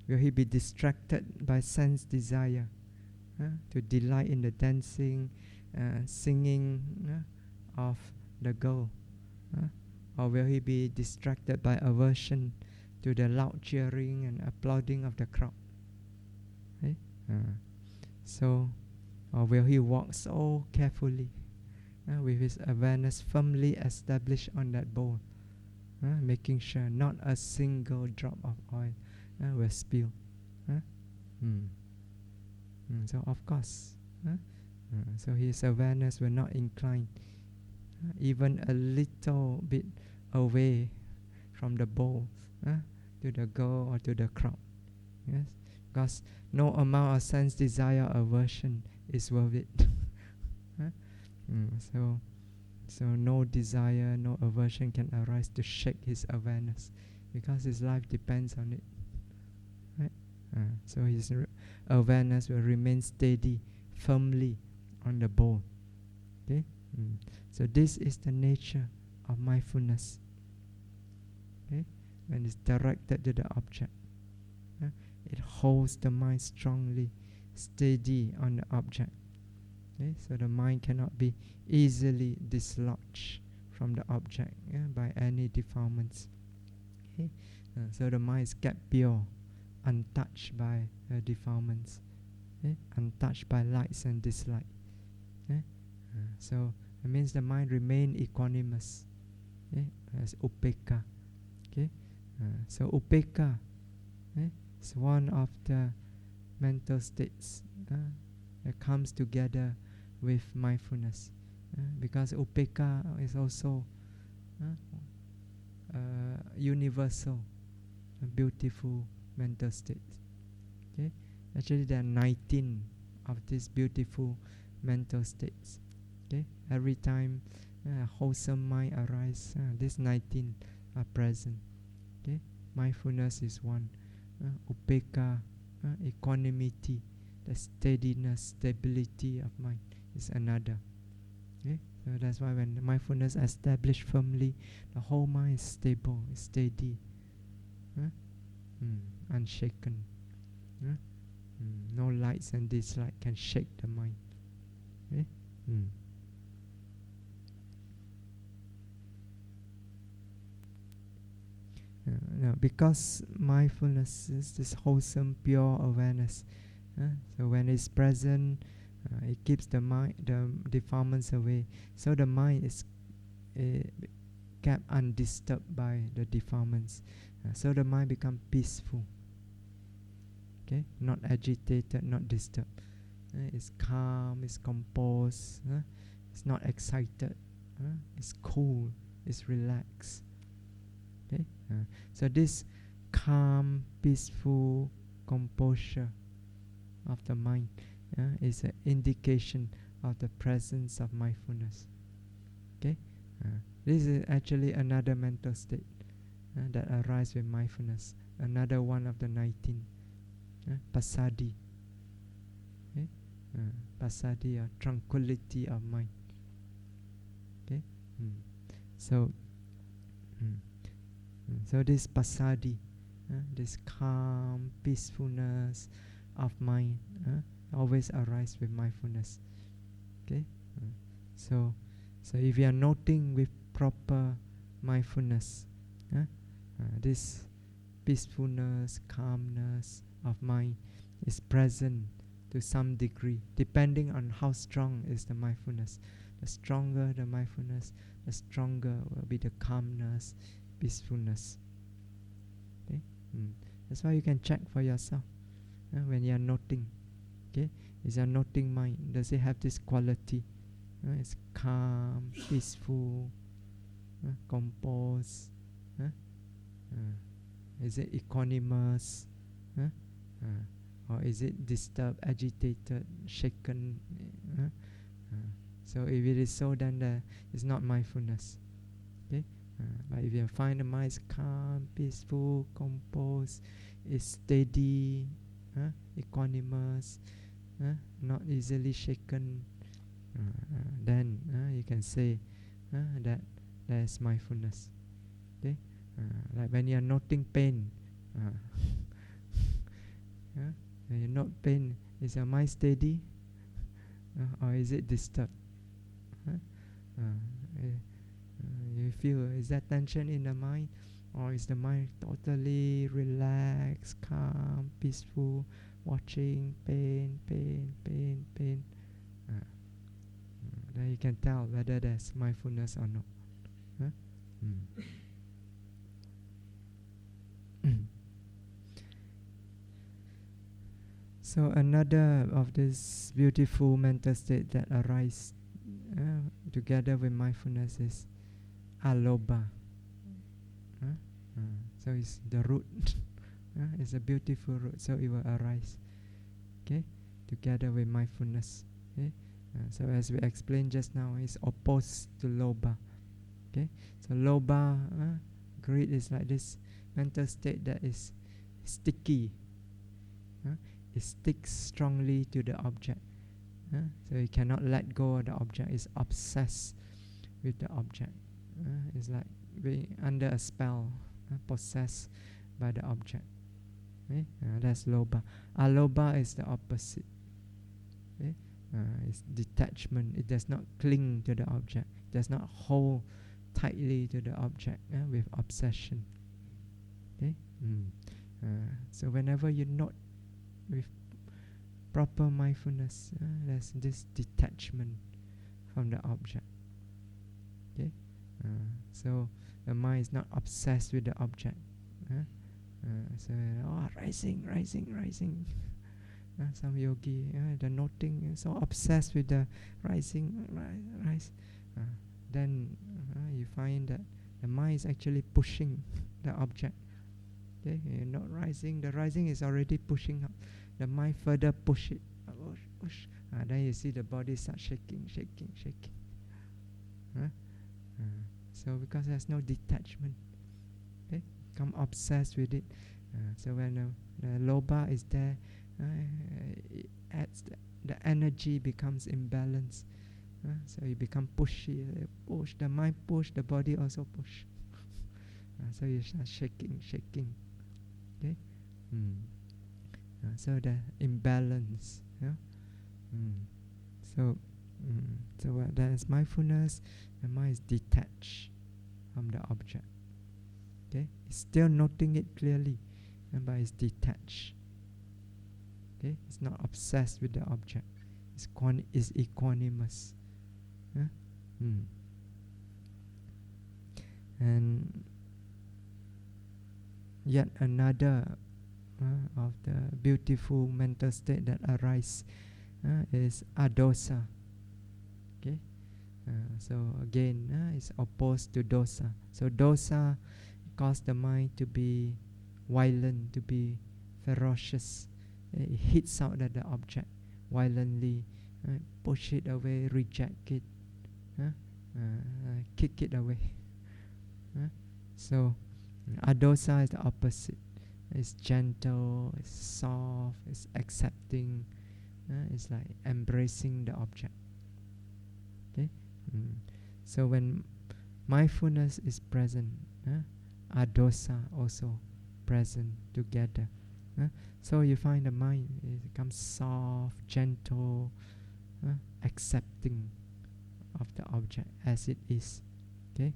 Will he be distracted by sense desire to delight in the dancing, singing of the girl? Or will he be distracted by aversion to the loud cheering and applauding of the crowd? So, or will he walk so carefully with his awareness firmly established on that bowl, making sure not a single drop of oil will spill. So of course, so his awareness will not incline even a little bit away from the bowl to the girl or to the crowd. Yes, because no amount of sense desire or aversion is worth it. So no desire, no aversion can arise to shake his awareness, because his life depends on it. Right? So his awareness will remain steady, firmly on the bowl. Okay. So this is the nature of mindfulness. Okay, when it's directed to the object, it holds the mind strongly, steady on the object. Okay, so the mind cannot be easily dislodged from the object by any defilements. Okay, so the mind is kept pure, untouched by defilements, untouched by likes and dislikes. So it means the mind remain equanimous, as upekkha. Okay, so upekkha is one of the mental states that comes together with mindfulness, because upekkha is also universal, a beautiful mental state. Okay, actually there are 19 of these beautiful mental states. Okay, every time wholesome mind arises, these 19 are present. Okay, mindfulness is one. Upekkha, equanimity, the steadiness, stability of mind is another. Okay, so that's why when mindfulness is established firmly, the whole mind is stable, is steady, unshaken. No likes and dislikes can shake the mind. Okay? Now, because mindfulness is this wholesome, pure awareness, so when it's present, it keeps the mind, the defilements away. So the mind is kept undisturbed by the defilements. So the mind becomes peaceful. Okay, not agitated, not disturbed. It's calm, it's composed, it's not excited, it's cool, it's relaxed. Okay, so this calm, peaceful composure of the mind is an indication of the presence of mindfulness. Okay, this is actually another mental state that arises with mindfulness. Another one of the 19, passaddhi. Okay, passaddhi, or tranquility of mind. Okay, so this passaddhi, this calm peacefulness of mind, always arises with mindfulness. Okay, so if you are noting with proper mindfulness, this peacefulness, calmness of mind is present to some degree, depending on how strong is the mindfulness. The stronger the mindfulness, the stronger will be the calmness, peacefulness. Okay, that's why you can check for yourself when you are noting. Okay, is your noting mind, does it have this quality? It's calm, peaceful, composed. Is it equanimous? Or is it disturbed, agitated, shaken? So if it is so, then it's not mindfulness. Okay, but if you find the mind is calm, peaceful, composed, is steady, equanimous, not easily shaken, then you can say that is mindfulness. Okay, like when you are noting pain, when you note pain, is your mind steady, or is it disturbed? You feel, is that tension in the mind, or is the mind totally relaxed, calm, peaceful, watching pain, pain, pain, pain. Then you can tell whether there's mindfulness or not. Huh? So another of this beautiful mental state that arise together with mindfulness is alobha. So it's the root. It's a beautiful root, so it will arise. Okay, together with mindfulness. Okay, so as we explained just now, it's opposed to lobha. Okay, so lobha, greed is like this mental state that is sticky. It sticks strongly to the object. So you cannot let go of the object. It's obsessed with the object. It's like being under a spell, possessed by the object. Okay? That's lobha. Alobha is the opposite. Okay? It's detachment. It does not cling to the object. It does not hold tightly to the object with obsession. Okay? So whenever you note with proper mindfulness, there's this detachment from the object. Okay, so the mind is not obsessed with the object. So rising. Some yogi, the noting is so obsessed with the rising, rise. Then you find that the mind is actually pushing the object. Okay, you're not rising. The rising is already pushing up. The mind further push it, push. Then you see the body start shaking. So because there's no detachment, okay, become obsessed with it. So when the lobha is there, it adds the energy becomes imbalanced. So you become pushy. Push the mind, push the body also push. So you start shaking. Okay. So the imbalance. So there is mindfulness. The mind is detached from the object. Okay, it's still noting it clearly, but it's detached. Okay, it's not obsessed with the object. It's equanimous. And yet another of the beautiful mental state that arise is adosa. Okay, so again it's opposed to dosa. So dosa causes the mind to be violent, to be ferocious. It hits out at the object violently, push it away, reject it, kick it away. So adosa is the opposite. It's gentle, it's soft, it's accepting. It's like embracing the object. Okay, so when mindfulness is present, adosa also present together. So you find the mind becomes soft, gentle, accepting of the object as it is. Okay,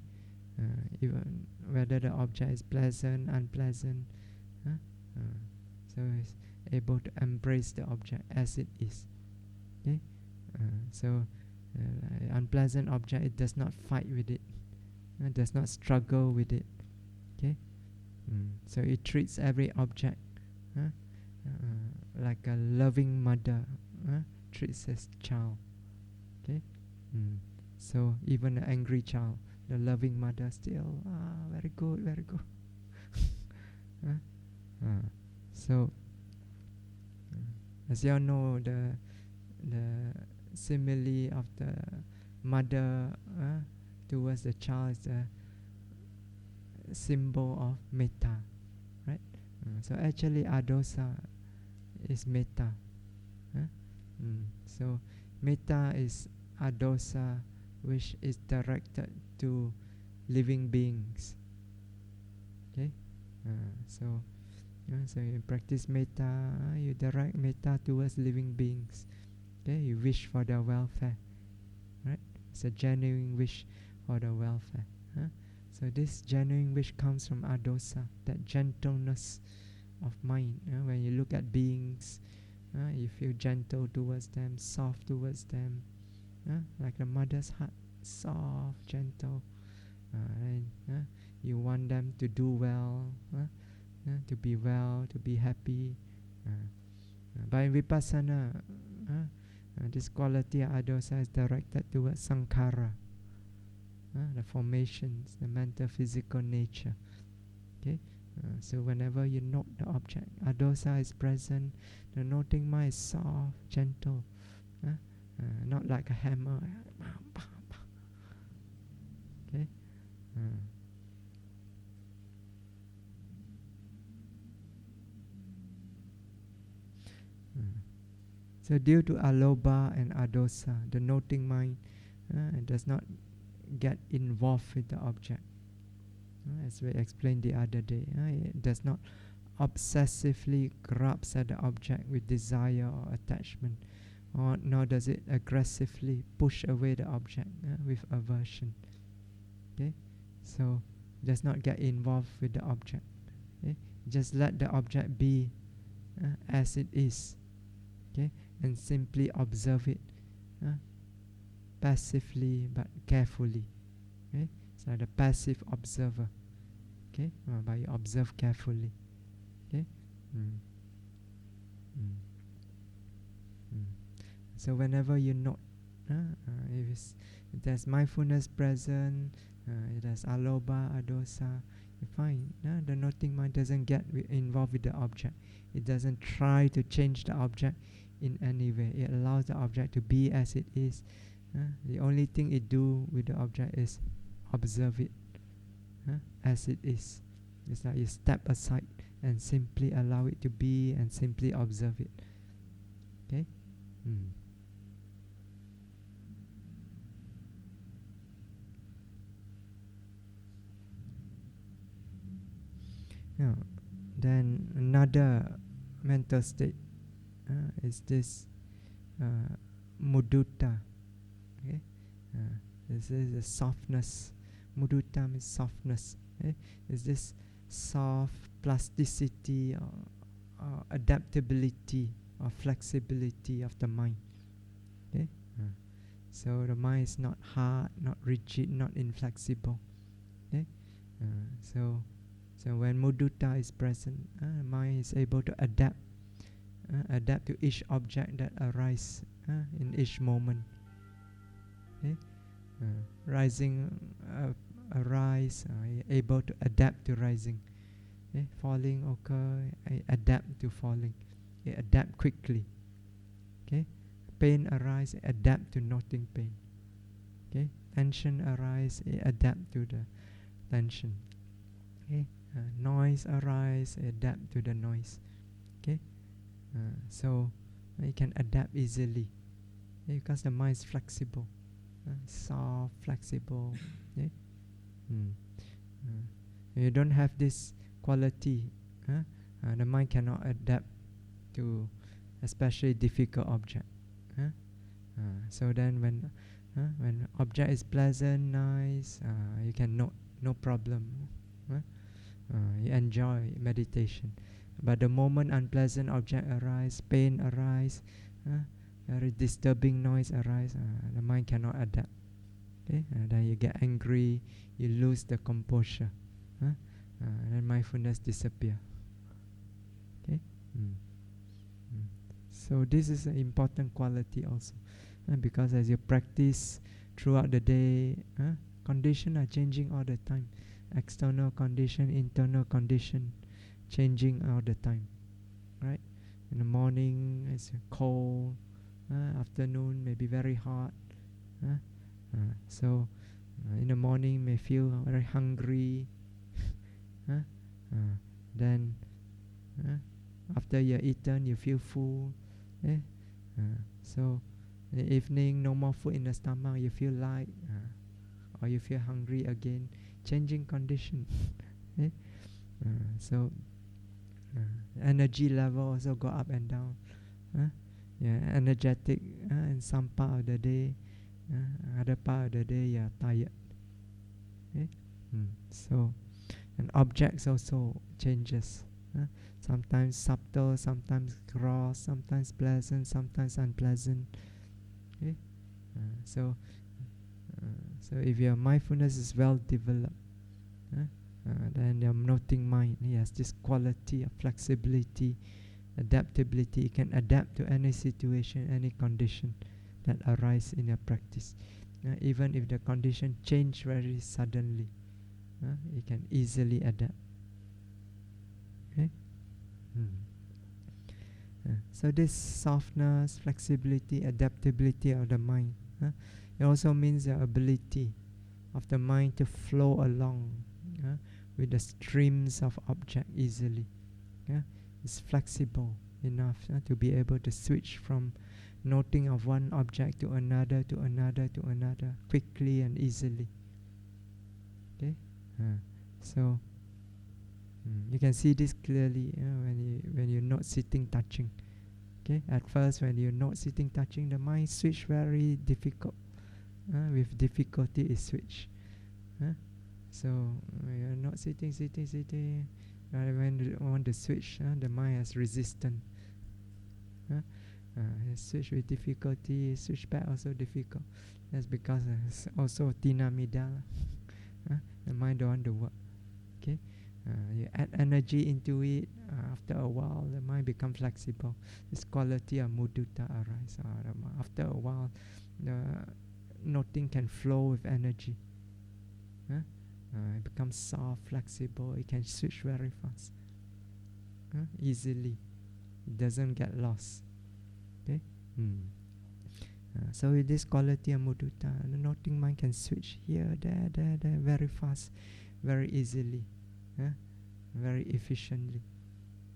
even whether the object is pleasant, unpleasant, so it's able to embrace the object as it is. Okay, so unpleasant object, it does not fight with it, does not struggle with it. Okay, so it treats every object like a loving mother treats his child. Okay, so even an angry child, the loving mother still very good. So as you all know, the simile of the mother towards the child is a symbol of metta, right? So actually adosa is metta. So metta is adosa which is directed to living beings. Okay, so you practice metta, you direct metta towards living beings. Okay, you wish for their welfare, right? It's a genuine wish for the welfare. So this genuine wish comes from adosa, that gentleness of mind. When you look at beings, you feel gentle towards them, soft towards them, like the mother's heart, soft, gentle. And you want them to do well, to be well, to be happy. But in Vipassana, this quality of adosa is directed towards sankhara, the formations, the mental, physical nature. Okay, so whenever you note the object, adosa is present. The noting mind is soft, gentle, not like a hammer. Okay. So due to alobha and adosa, the noting mind does not get involved with the object. As we explained the other day, it does not obsessively grasp at the object with desire or attachment, or nor does it aggressively push away the object with aversion. Okay, so does not get involved with the object. Okay, just let the object be as it is. Okay, and simply observe it passively but carefully. Okay, so the passive observer. Okay, but you observe carefully. Okay. So whenever you note, if there's mindfulness present, it has alobha, adosa, you find the noting mind doesn't get involved with the object. It doesn't try to change the object in any way. It allows the object to be as it is. The only thing it do with the object is observe it as it is. It's like you step aside and simply allow it to be and simply observe it. Okay? Then another mental state is this mudutta. Okay? This is a softness. Mudutta means softness. Okay? Is this soft plasticity or adaptability or flexibility of the mind. Okay? So the mind is not hard, not rigid, not inflexible. Okay? So when mudutta is present, mind is able to adapt to each object that arises in each moment. Okay? Rising, arise, able to adapt to rising. Okay? Falling occur, adapt to falling. Adapt quickly. Okay? Pain arise, adapt to noting pain. Okay? Tension arise, adapt to the tension. Okay? Noise arise, adapt to the noise. Okay? So you can adapt easily because the mind is flexible, soft, flexible. Okay? You don't have this quality, the mind cannot adapt to especially difficult object. So then when object is pleasant, nice, you can note, no problem. You enjoy meditation. But the moment unpleasant object arise, pain arise, very disturbing noise arise, the mind cannot adapt. Okay? Then you get angry, you lose the composure, and then mindfulness disappear. Okay? So this is an important quality also, because as you practice throughout the day, conditions are changing all the time. External condition, internal condition, changing all the time, right? In the morning it's cold, afternoon may be very hot, so in the morning may feel very hungry, then after you're eaten you feel full, so in the evening no more food in the stomach, you feel light, or you feel hungry again. Changing condition. So energy level also go up and down. Energetic in some part of the day, other part of the day you are tired. So and objects also changes. Sometimes subtle, sometimes gross, sometimes pleasant, sometimes unpleasant. Okay? So if your mindfulness is well developed, then your noting mind has this quality of flexibility, adaptability. It can adapt to any situation, any condition that arise in your practice. Even if the condition change very suddenly, it can easily adapt. Okay? So this softness, flexibility, adaptability of the mind, it also means the ability of the mind to flow along with the streams of object easily. It's flexible enough to be able to switch from noting of one object to another, to another, to another, quickly and easily. Okay, so you can see this clearly when you're not sitting touching. Okay, at first when you're not sitting touching, the mind switch very difficult. With difficulty it switch. So when you're not sitting, when you want to switch, the mind has resistance. Switch with difficulty, switch back also difficult. That's because it's also tinamida. The mind don't want to work. Okay, you add energy into it. After a while, the mind become flexible. This quality of mudita arise. After a while, the noting can flow with energy. It becomes soft, flexible. It can switch very fast, easily. It doesn't get lost. Okay. So with this quality of mudita, the noting mind can switch here, there, very fast, very easily, very efficiently.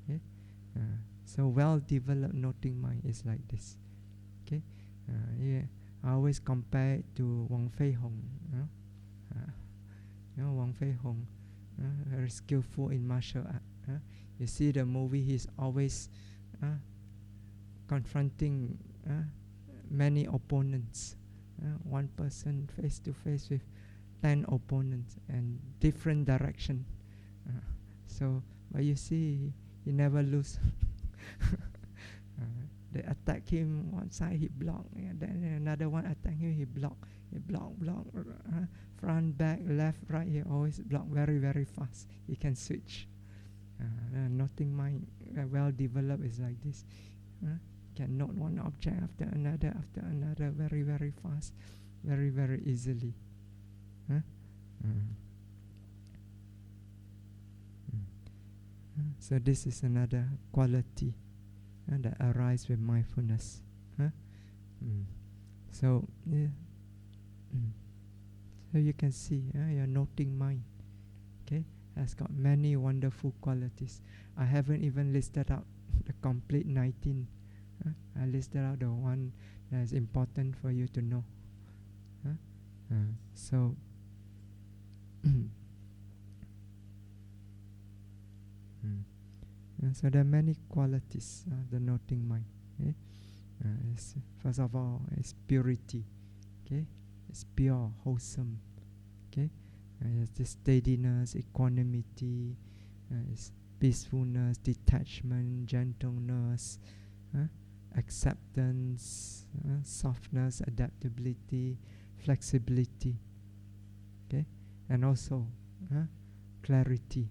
Okay. So well-developed noting mind is like this. Okay. I always compare it to Wang Fei Hong. Wang Fei Hong, very skillful in martial art. You see the movie, he's always confronting many opponents. One person face to face with 10 opponents and different direction. But you see, he never lose. They attack him one side, he block. Then another one attack him, he block. He block. Front, back, left, right. He always block very, very fast. He can switch. Noting mind well developed is like this. Can note one object after another, very, very fast, very, very easily. So this is another quality that arises with mindfulness. So you can see your noting mind, okay, has got many wonderful qualities. I haven't even listed out the complete 19. I listed out the one that is important for you to know. So so there are many qualities the noting mind. Okay? First of all, it's purity. Okay, it's pure, wholesome. Okay, it's this steadiness, equanimity, it's peacefulness, detachment, gentleness, acceptance, softness, adaptability, flexibility. Okay, and also clarity.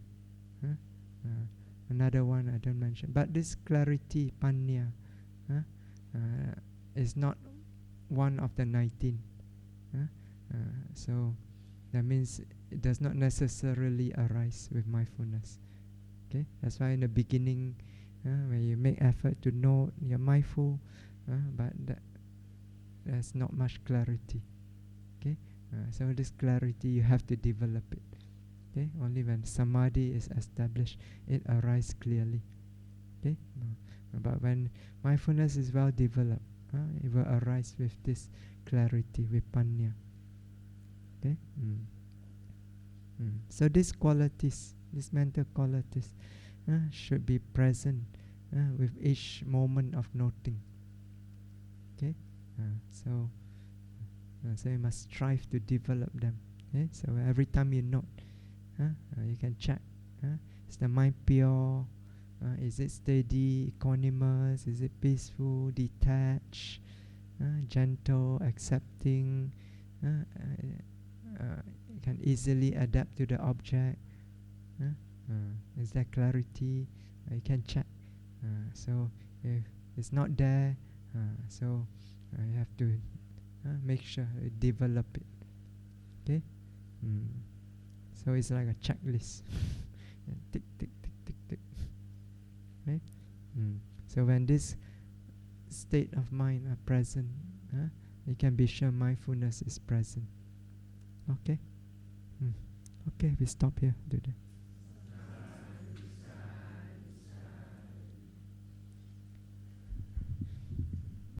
Another one I don't mention, but this clarity, panya, is not one of the 19. So that means it does not necessarily arise with mindfulness. Okay, that's why in the beginning, when you make effort to know, you're mindful, but there's not much clarity. Okay, so this clarity you have to develop it. Okay, only when samadhi is established, it arises clearly. Okay, but when mindfulness is well developed, it will arise with this clarity, with panya. Okay, so these qualities, these mental qualities, should be present with each moment of noting. Okay, so you must strive to develop them. Okay, so every time you note, you can check, is the mind pure, Is it steady, equanimous? Is it peaceful, detached, gentle, accepting? You can easily adapt to the object. Is there clarity? You can check. So if it's not there, so you have to make sure you develop it. Okay. So it's like a checklist. Tick, tick, tick, tick, tick. Right? So when this state of mind are present, you can be sure mindfulness is present. Okay. Okay, we stop here today.